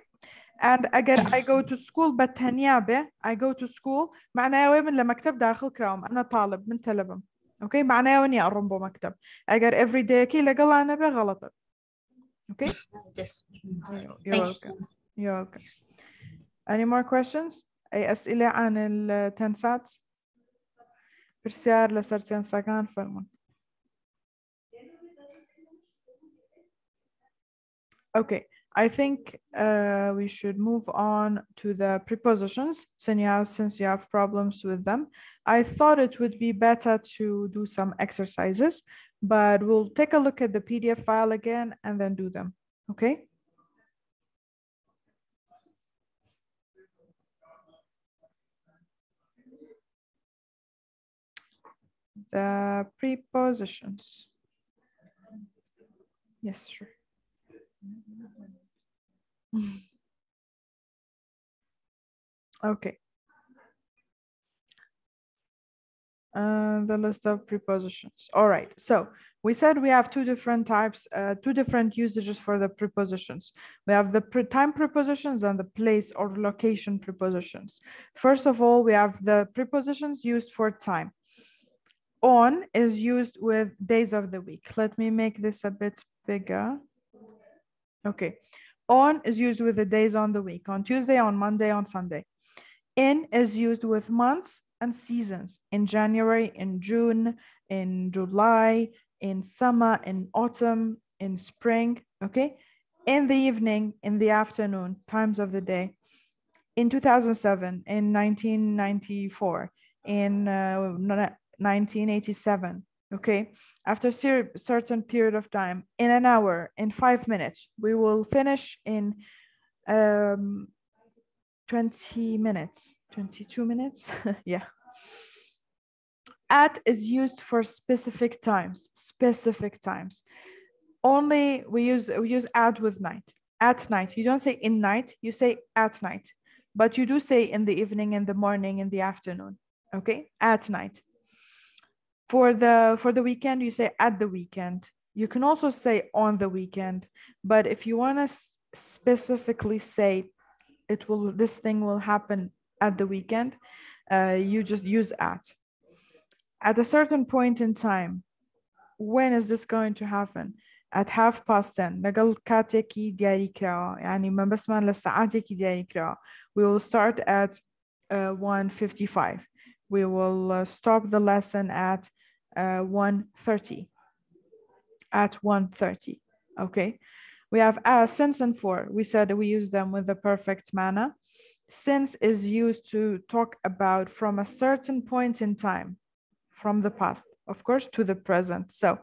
And again I go to school بالتنيابة I go to school معناه وين من لمكتب داخل كراوم أنا طالب من تلبم. Okay معناه وين يقرن بو مكتب أجر every day كي لقل أنا بغلط. Okay. You're welcome. Any more questions? أي أسئلة عن التنسات؟ برسيار لسرتين ساكان فرمان. Okay. I think we should move on to the prepositions since you have problems with them. I thought it would be better to do some exercises, but we'll take a look at the PDF file again and then do them. Okay? The prepositions. Yes, sure. Okay. The list of prepositions. All right. So we said we have two different types, two different usages for the prepositions. We have the time prepositions and the place or location prepositions. First of all, we have the prepositions used for time. On is used with days of the week. Let me make this a bit bigger. Okay. On is used with the days on the week, on Tuesday, on Monday, on Sunday. In is used with months and seasons, in January, in June, in July, in summer, in autumn, in spring, okay? in the evening, in the afternoon, times of the day, in 2007, in 1994, in 1987, okay? After a certain period of time, in an hour, in 5 minutes, we will finish in 20 minutes, 22 minutes, yeah. At is used for specific times, Only we use at with night. At night, you don't say in night, you say at night. But you do say in the evening, in the morning, in the afternoon, okay? At night. For the weekend, you say at the weekend. You can also say on the weekend, but if you want to specifically say this thing will happen at the weekend, you just use at. At a certain point in time, when is this going to happen? At 10:30 لقل كاتيكي دياري كرا يعني ما بسمع لساعاتيكي دياري كرا. We will start at 1:55. We will stop the lesson at 1:30. At 1:30, okay? We have since and for. We said we use them with the perfect manner. Since is used to talk about from a certain point in time, from the past, of course, to the present. So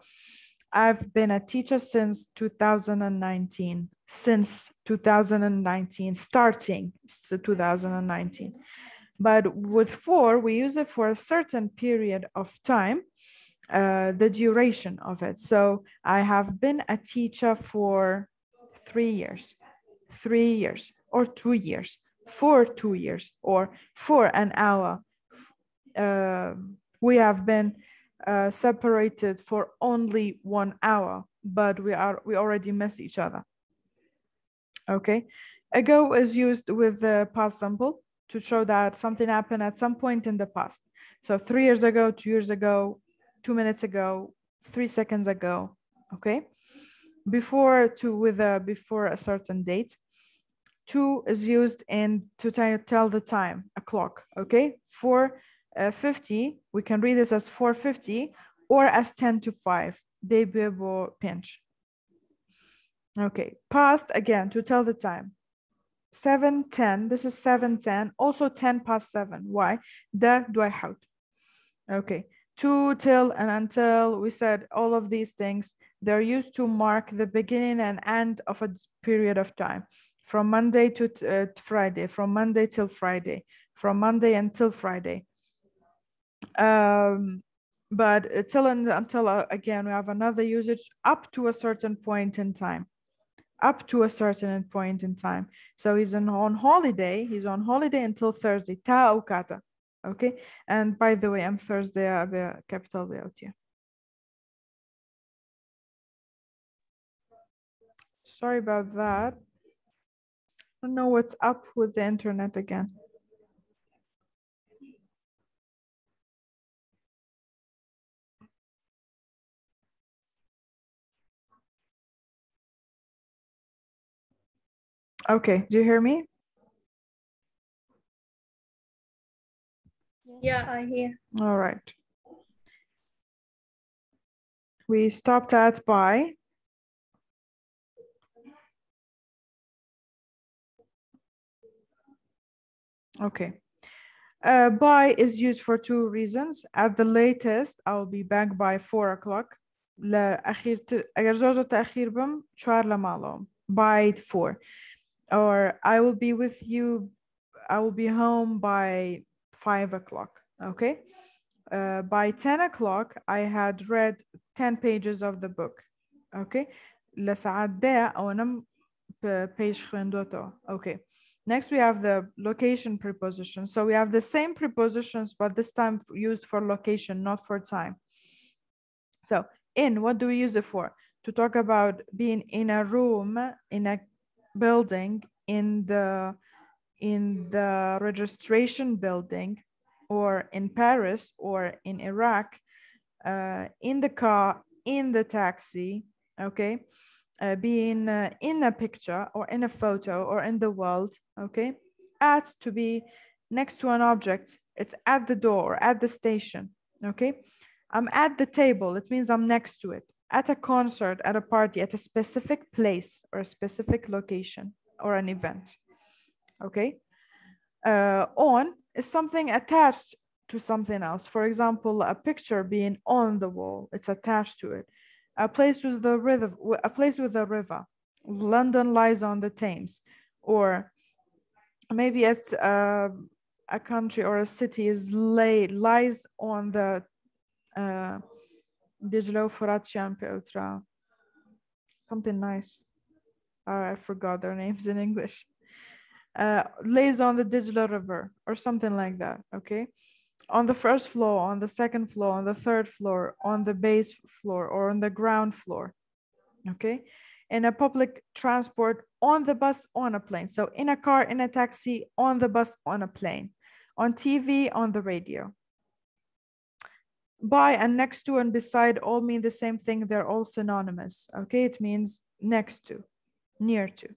I've been a teacher since 2019, since 2019, starting 2019. But with for, we use it for a certain period of time, the duration of it. So I have been a teacher for 3 years, or 2 years, for 2 years, or for an hour. We have been separated for only 1 hour, but we already miss each other. Okay, ago is used with the past simple to show that something happened at some point in the past. So 3 years ago, 2 years ago, 2 minutes ago, 3 seconds ago. Okay, before a certain date. To is used to tell the time, a clock. Okay, 4:50, we can read this as 4:50 or as 10 to 5. Debebo pinch. Okay, past again to tell the time. 7:10, this is 7:10, also 10 past 7. Why? Da dwayhout. Okay, to, till, and until, we said all of these things, they're used to mark the beginning and end of a period of time. From Monday to Friday, from Monday till Friday, from Monday until Friday. But till and until, again, we have another usage up to a certain point in time. Up to a certain point in time. So he's on holiday. He's on holiday until Thursday. Ta أو kata. Okay. And by the way, I'm Thursday. I have a capital way out here. Sorry about that. I don't know what's up with the internet again. Okay, do you hear me? Yeah, I hear. All right. We stopped at by. Okay. By is used for 2 reasons. At the latest, I'll be back by 4 o'clock. أجر زوجة تأخير بم 4 لمالهم. By 4. Or I will be with you. I will be home by 5 o'clock. Okay. By 10 o'clock, I had read 10 pages of the book. Okay. لساعات ده أو أنا page خندوتو. Okay. Next, we have the location preposition. So we have the same prepositions, but this time used for location, not for time. So in, what do we use it for? To talk about being in a room, in a building, in the registration building, or in Paris, or in Iraq, in the car, in the taxi, okay? Being in a picture or in a photo or in the world, okay? At, to be next to an object, it's at the door or at the station, okay? I'm at the table, it means I'm next to it. at a concert, at a party, at a specific place or a specific location or an event. Okay. On is something attached to something else. For example, a picture being on the wall, it's attached to it. A place with the river, a place with a river. London lies on the Thames, or maybe it's a country or a city lies on the Dijlo Furat, something nice. I forgot their names in English. Lays on the Dijlo River or something like that. Okay. On the first floor, on the second floor, on the third floor, on the base floor, or on the ground floor. Okay. In a public transport, on the bus, on a plane. So in a car, in a taxi, on the bus, on a plane. On TV, on the radio. By and next to and beside all mean the same thing. They're all synonymous. Okay. It means next to, near to.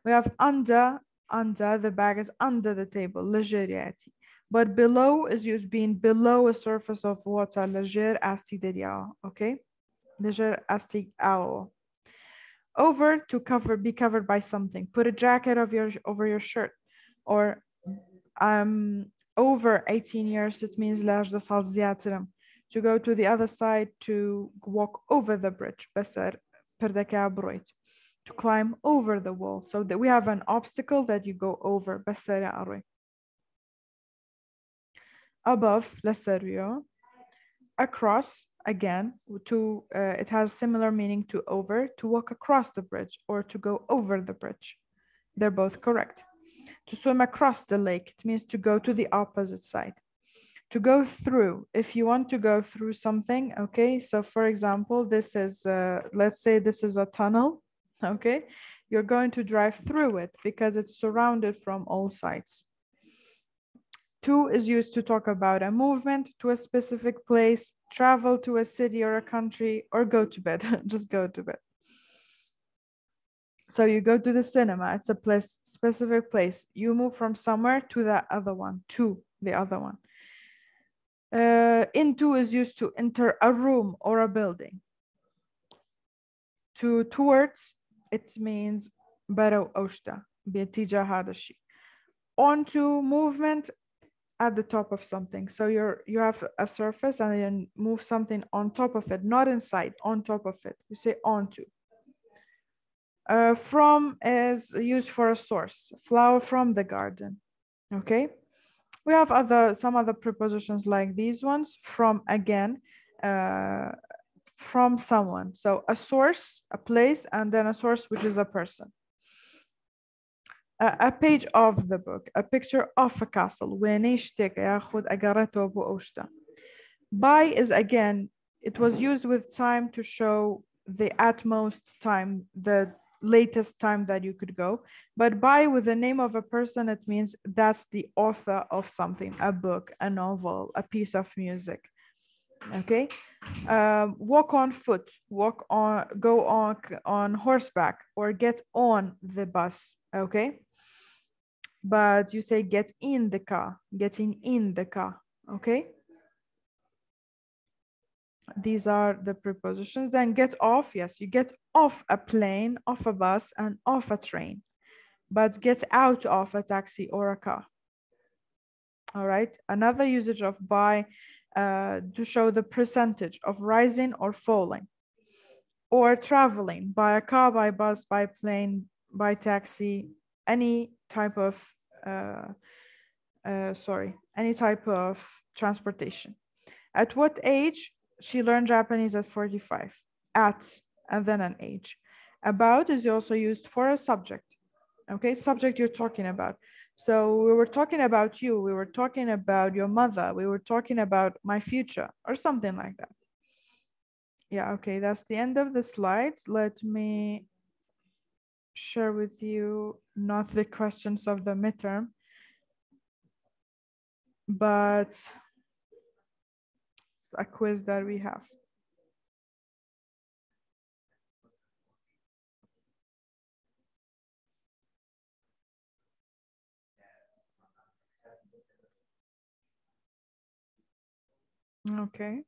We have under, the bag is under the table, leggeriati. But below is used being below a surface of water, leger asti deria, okay? Leger asti ao. Over, to cover, be covered by something. Put a jacket over your shirt. Or over 18 years, it means to go to the other side, to walk over the bridge. To climb over the wall. So that we have an obstacle that you go over. Above, across, again, to it has similar meaning to over, to walk across the bridge or to go over the bridge. They're both correct. To swim across the lake, it means to go to the opposite side. To go through, if you want to go through something, okay, so for example, this is, let's say this is a tunnel, okay, you're going to drive through it because it's surrounded from all sides. To is used to talk about a movement to a specific place, travel to a city or a country, or go to bed. Just go to bed. So you go to the cinema, it's a place, specific place. You move from somewhere to the other one, to the other one. Into is used to enter a room or a building. Towards, it means برا وأوشتا باتجاه هذا الشيء. Onto, movement at the top of something. So you have a surface and then move something on top of it, not inside, on top of it. You say onto. From is used for a source, flower from the garden. Okay. We have some other prepositions like these ones. From, again, from someone. So a source, a place, and then a source, which is a person. A page of the book, a picture of a castle. By is, again, it was used with time to show the utmost time, the latest time that you could go. But by with the name of a person, it means that's the author of something, a book, a novel, a piece of music. Okay. Walk on foot, go on horseback, or get on the bus. Okay. But you say get in the car, getting in the car. Okay. These are the prepositions. Then get off, yes, you get off a plane, off a bus, and off a train. But get out of a taxi or a car. All right. Another usage of by to show the percentage of rising or falling. Or traveling by a car, by bus, by plane, by taxi, any type of any type of transportation. At what age? She learned Japanese at 45. At, and then an age. About is also used for a subject. Okay, subject you're talking about. So we were talking about you, we were talking about your mother, we were talking about my future, or something like that. Yeah, okay, that's the end of the slides. Let me share with you not the questions of the midterm, but it's a quiz that we have. Okay.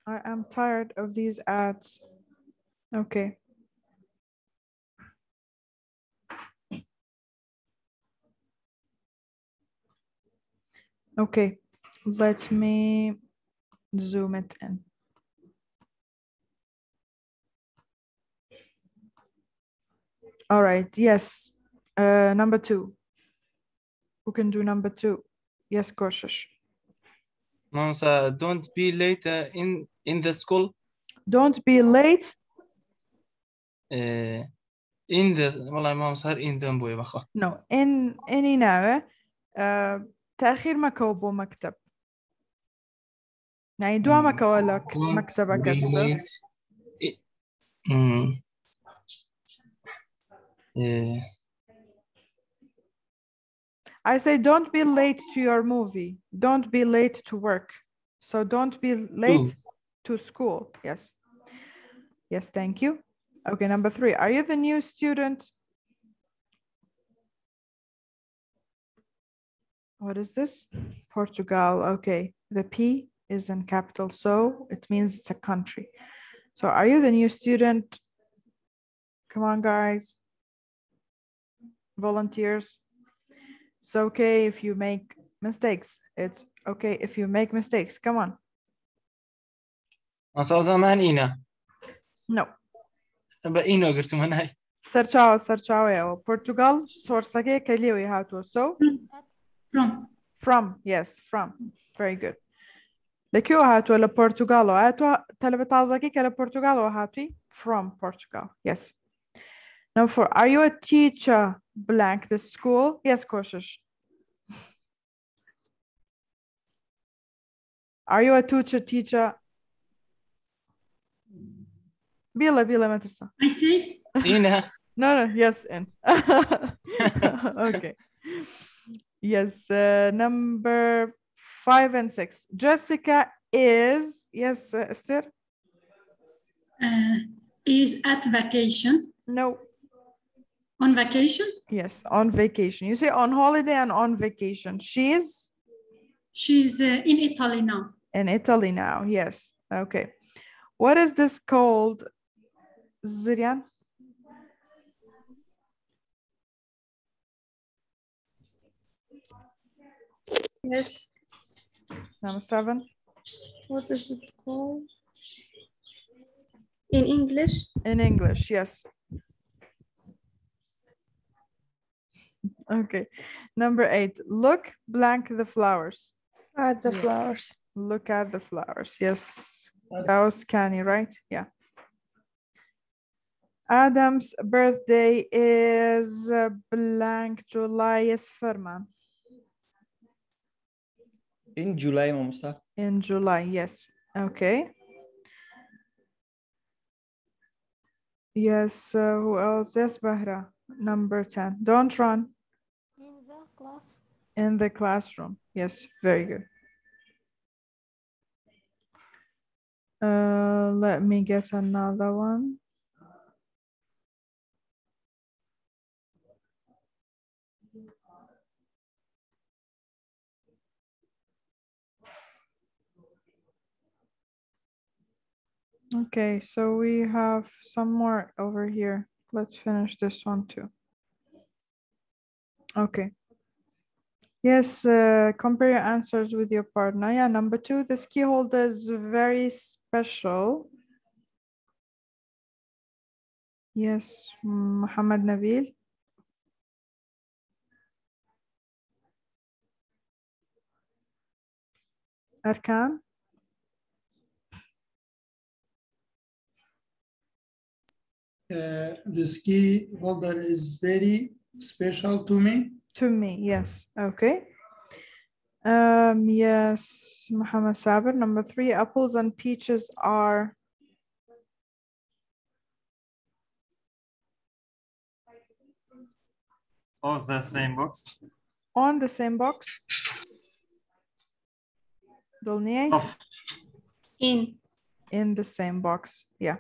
I am tired of these ads. Okay. Okay, let me zoom it in. All right, yes. Number 2. Who can do number 2? Yes, Koshish. Mamsa, don't be late in the school. Don't be late. In the والله ما صار in the بوي بخا. No, in any now. تأخير مكوبو مكتب. يعني دوا مكوالك مكتبك كتسا. I say don't be late to your movie. Don't be late to work. So don't be late to school. Yes. Yes, thank you. Okay, number 3. Are you the new student? What is this? Portugal. Okay, the P is in capital, so it means it's a country. So are you the new student? Come on, guys. Volunteers. It's okay if you make mistakes. It's okay if you make mistakes. Come on. أصلا زمان إينا. No. بإينا قلت من هاي. Searchao يا Portugal. Sorsake كليوي هاتو. So from. Yes, from. Very good. لكيو هاتو لبرتغالو هاتو تلبتازاكي كالبرتغالو هاتي from Portugal. Yes. Number 4. Are you a teacher blank the school? Yes, Koshish. Are you a teacher? Bila matrsa. I say إينا. No, yes, in. Okay. Yes, number 5 and 6. Jessica is, yes, Esther? Is at vacation. No. On vacation? Yes, on vacation. You say on holiday and on vacation. She's in Italy now. In Italy now, yes. Okay. What is this called, Zirian? Yes. Number 7. What is it called? In English? In English, yes. Okay. Number 8. Look blank the flowers. At the flowers. Look at the flowers. Yes. That was Canny, right? Yeah. Adam's birthday is blank July. Yes, Furman. In July, Mamsa. In July, yes. Okay. Yes, who else? Yes, Bahra. Number 10. Don't run. In the class. In the classroom. Yes, very good. Let me get another one. Okay, so we have some more over here. Let's finish this one too. Okay. Yes, compare your answers with your partner. Yeah, number 2, this key holder is very special. Yes, Muhammad Nabil. Arkan. This key holder is very special to me. To me, yes. Okay. Yes, Muhammad Sabir. Number 3, apples and peaches are of the same box. on the same box. Dolnie? Of. In the same box. Yeah.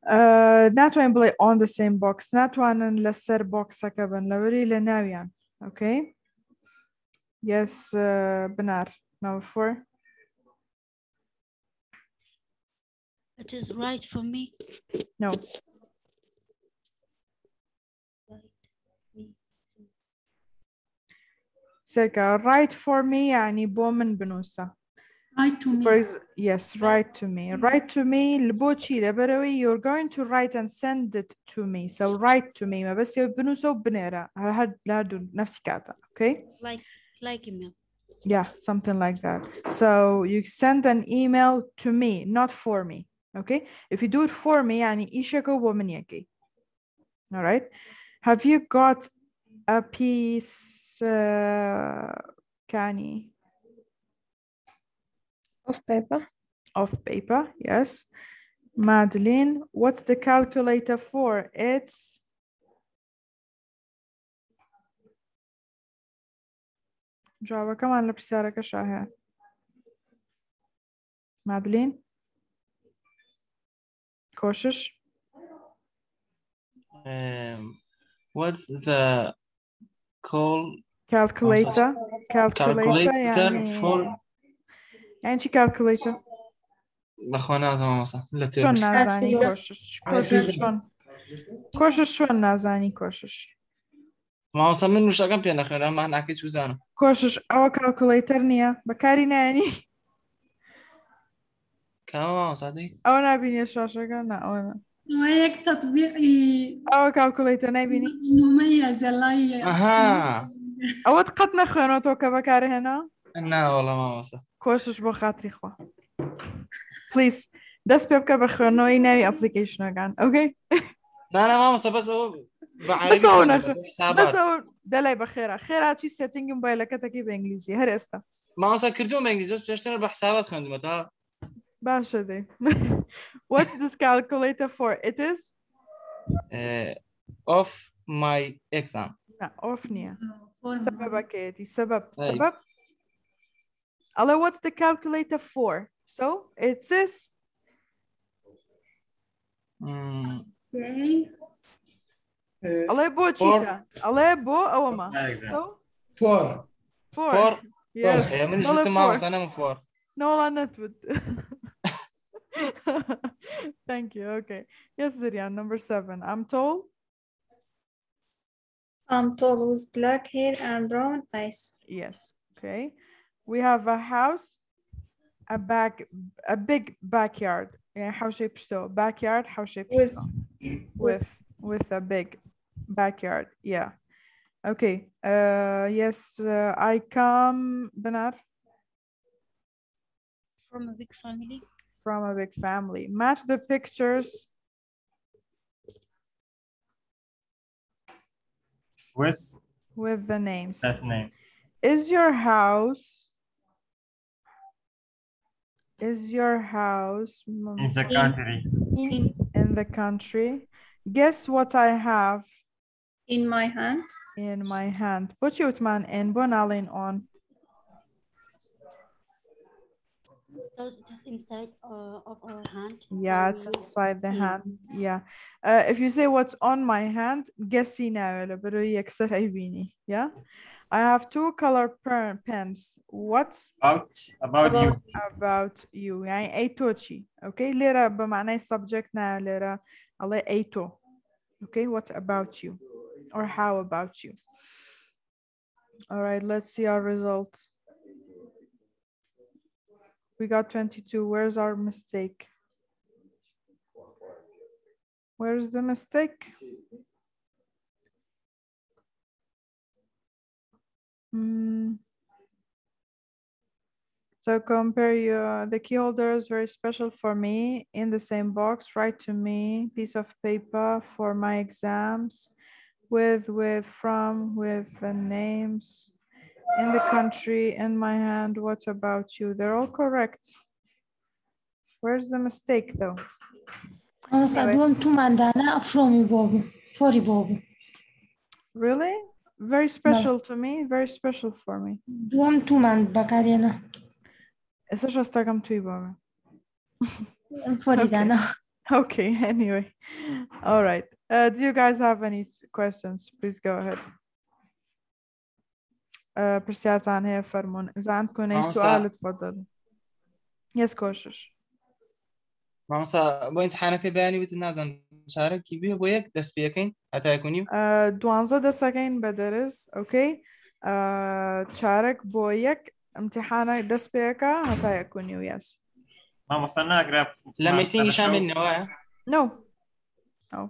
Not one on the same box. Not one and lesser box. Okay. Yes, Benar. Number 4. It is right for me. No. سيكا write for me يعني بو من بنوسا. Write to me. Yes, write to me. Write to me لبوتشي لبروي you're going to write and send it to me. So write to me ما بس بنوسا وبنيرة هادو نفس كاتا. Okay? Like email. Yeah, something like that. So you send an email to me, not for me. Okay? If you do it for me يعني إيشك ومن يكي. All right? Have you got a piece كاني Of paper. of paper? Yes. Madeline, what's the calculator for? It's جوابا كمان لبسارك شاهد. Madeline? كوشش. What's the calculator calculator يعني for يعني شي calculator بخوانات ماموسا شلون نازاني كوشش كوشش شلون نازاني كوشش ماموسا من وش أكمل بينا خير ما نحكي شو زانو كوشش أو calculator نيا بكاري ناني كم ماموسا دي أو نابيني الشاشة قلنا أو وهيك تطبيقي أو calculator نابيني مميز الله أها أو تقطنا خيانو توكا بكاري هنا لا والله ماموسا كوشش بخاطري خوا please دست بيبكا بخيانو ينامي application أغان أوكي لا ماموسا بس هو بس بعربي هو خانة بس حسابات هو دلعي بخيرة خيرات شي setting موبايلك تكي بإنجليزي هري استا ماموسا كردون بإنجليزي بس بيشتغل بحسابات خاندمة تا باشا دي what's this calculator for it is of my exam لا off نيا for سببك يدي سبب الله what's the calculator for so it says say الله بو تشيتا الله بو أو ما so four. for yes من الله جبت ماموسا أنا من فور no والله نتود thank you okay yes Zirian number 7 I'm tall I'm tall with black hair and brown eyes. yes okay we have a house a big backyard يعني حوشي بشتو backyard حوشي بشتو with a big backyard yeah okay yes I come Benar From a big family. from a big family match the pictures with the names that name. is your house In the country. in the country guess what I have In my hand. in my hand put Yutman in Bonalin on So it is inside of our hand. yeah it's inside the hand yeah if you say what's on my hand guessي now yeah I have 2 color pens what's about you يعني أي توشي okay ليرة بمعنى subject now ليرة الله أي تو okay what about you or how about you all right let's see our results we got 22 where's our mistake where's the mistake So compare the key holder is very special for me in the same box. Write to me piece of paper for my exams with, from, with the names in the country in my hand. What about you? They're all correct. Where's the mistake though? Really? Very special to me. Very special for me. It's just like I'm too bad. Okay, anyway. All right. Do you guys have any questions? Please go ahead. برسيات عن هي فرمون إذا عندكم أي سؤال تفضلوا. Yes, كوشش. مامسا بو امتحانك بياني بتنازل شارك كيبيه بويك دس بيكين حتى يكونيو دوانزە دەسەکەین بە دەرز ئۆکەی چارەک بۆ یەک امتحانە دەست پێەکە هەتا یەکونی و یاس مامۆستا ناگرێ لە میتینگی شامل نەوەیە نو ئەو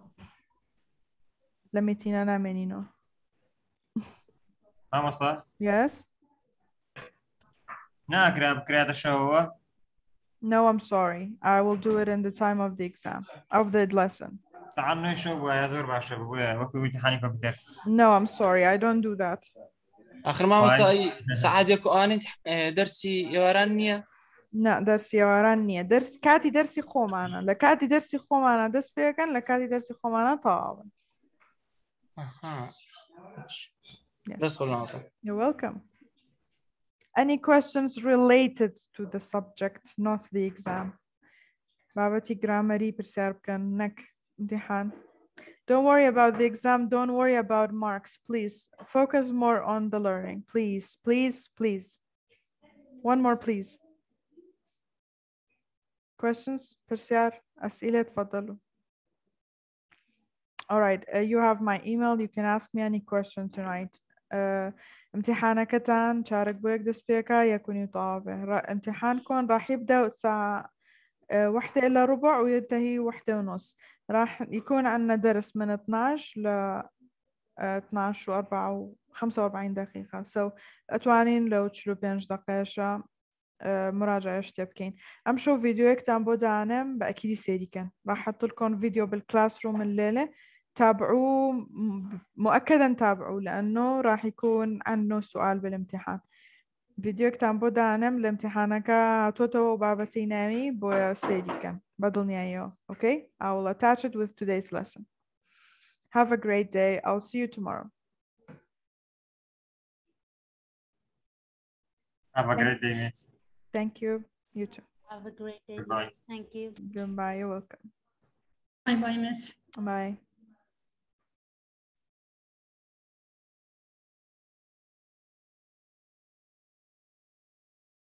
لە میتینە نامێنینەوە مامۆستا یاس ناگرێ بکرێتە شەوەوە No, I'm sorry. I will do it in the time of the exam, of the lesson. ساعات نوێ شەو بووە زۆر باشە بووە وەکو امتحانی کۆمپیوتەر No, I'm sorry. I don't do that. آخر مامۆستا سعادێک و ئانێت دەرسی ئێواران نییە نا دەرسی ئێواران نییە کاتی دەرسی خۆمانە لە کاتی دەرسی خۆمانە دەست پێەکەن لە کاتی دەرسی خۆمانە تەواون. دەست خۆڵ مامۆستا. You're welcome. Any questions related to the subject, not the exam? بابەتی گرامەری پرسیار بکەن نەک امتحان. Don't worry about the exam. Don't worry about marks. Please focus more on the learning. Please, please, please. One more, please. Questions? Persiar, أسئلة تفضلوا. All right, you have my email. You can ask me any question tonight. امتحانكتان شارك بويك دسبيكا يكون طابع امتحانكم راح يبدأ الساعة 1:15 وينتهي 1:30. راح يكون عندنا درس من 12 ل 12 و45 دقيقة. So أتوانين لو تشلو 5 دقيقة مراجعة اشتبكين. أمشو فيديو يكتان بودانم بأكيد سيري كان راح أحط لكم فيديو بالكلاس روم الليلة تابعوه مؤكدا تابعوه لأنه راح يكون عنه سؤال بالامتحان. فيديو كتان بودانم لامتحانك توتو بابتي نامي بو سيري كان بدلني أيوه. Okay, I will attach it with today's lesson. Have a great day. I'll see you tomorrow. Have a great day, miss. Thank you. You too. Have a great day. Goodbye. Thank you. Goodbye. You're welcome. Bye bye, miss. Bye.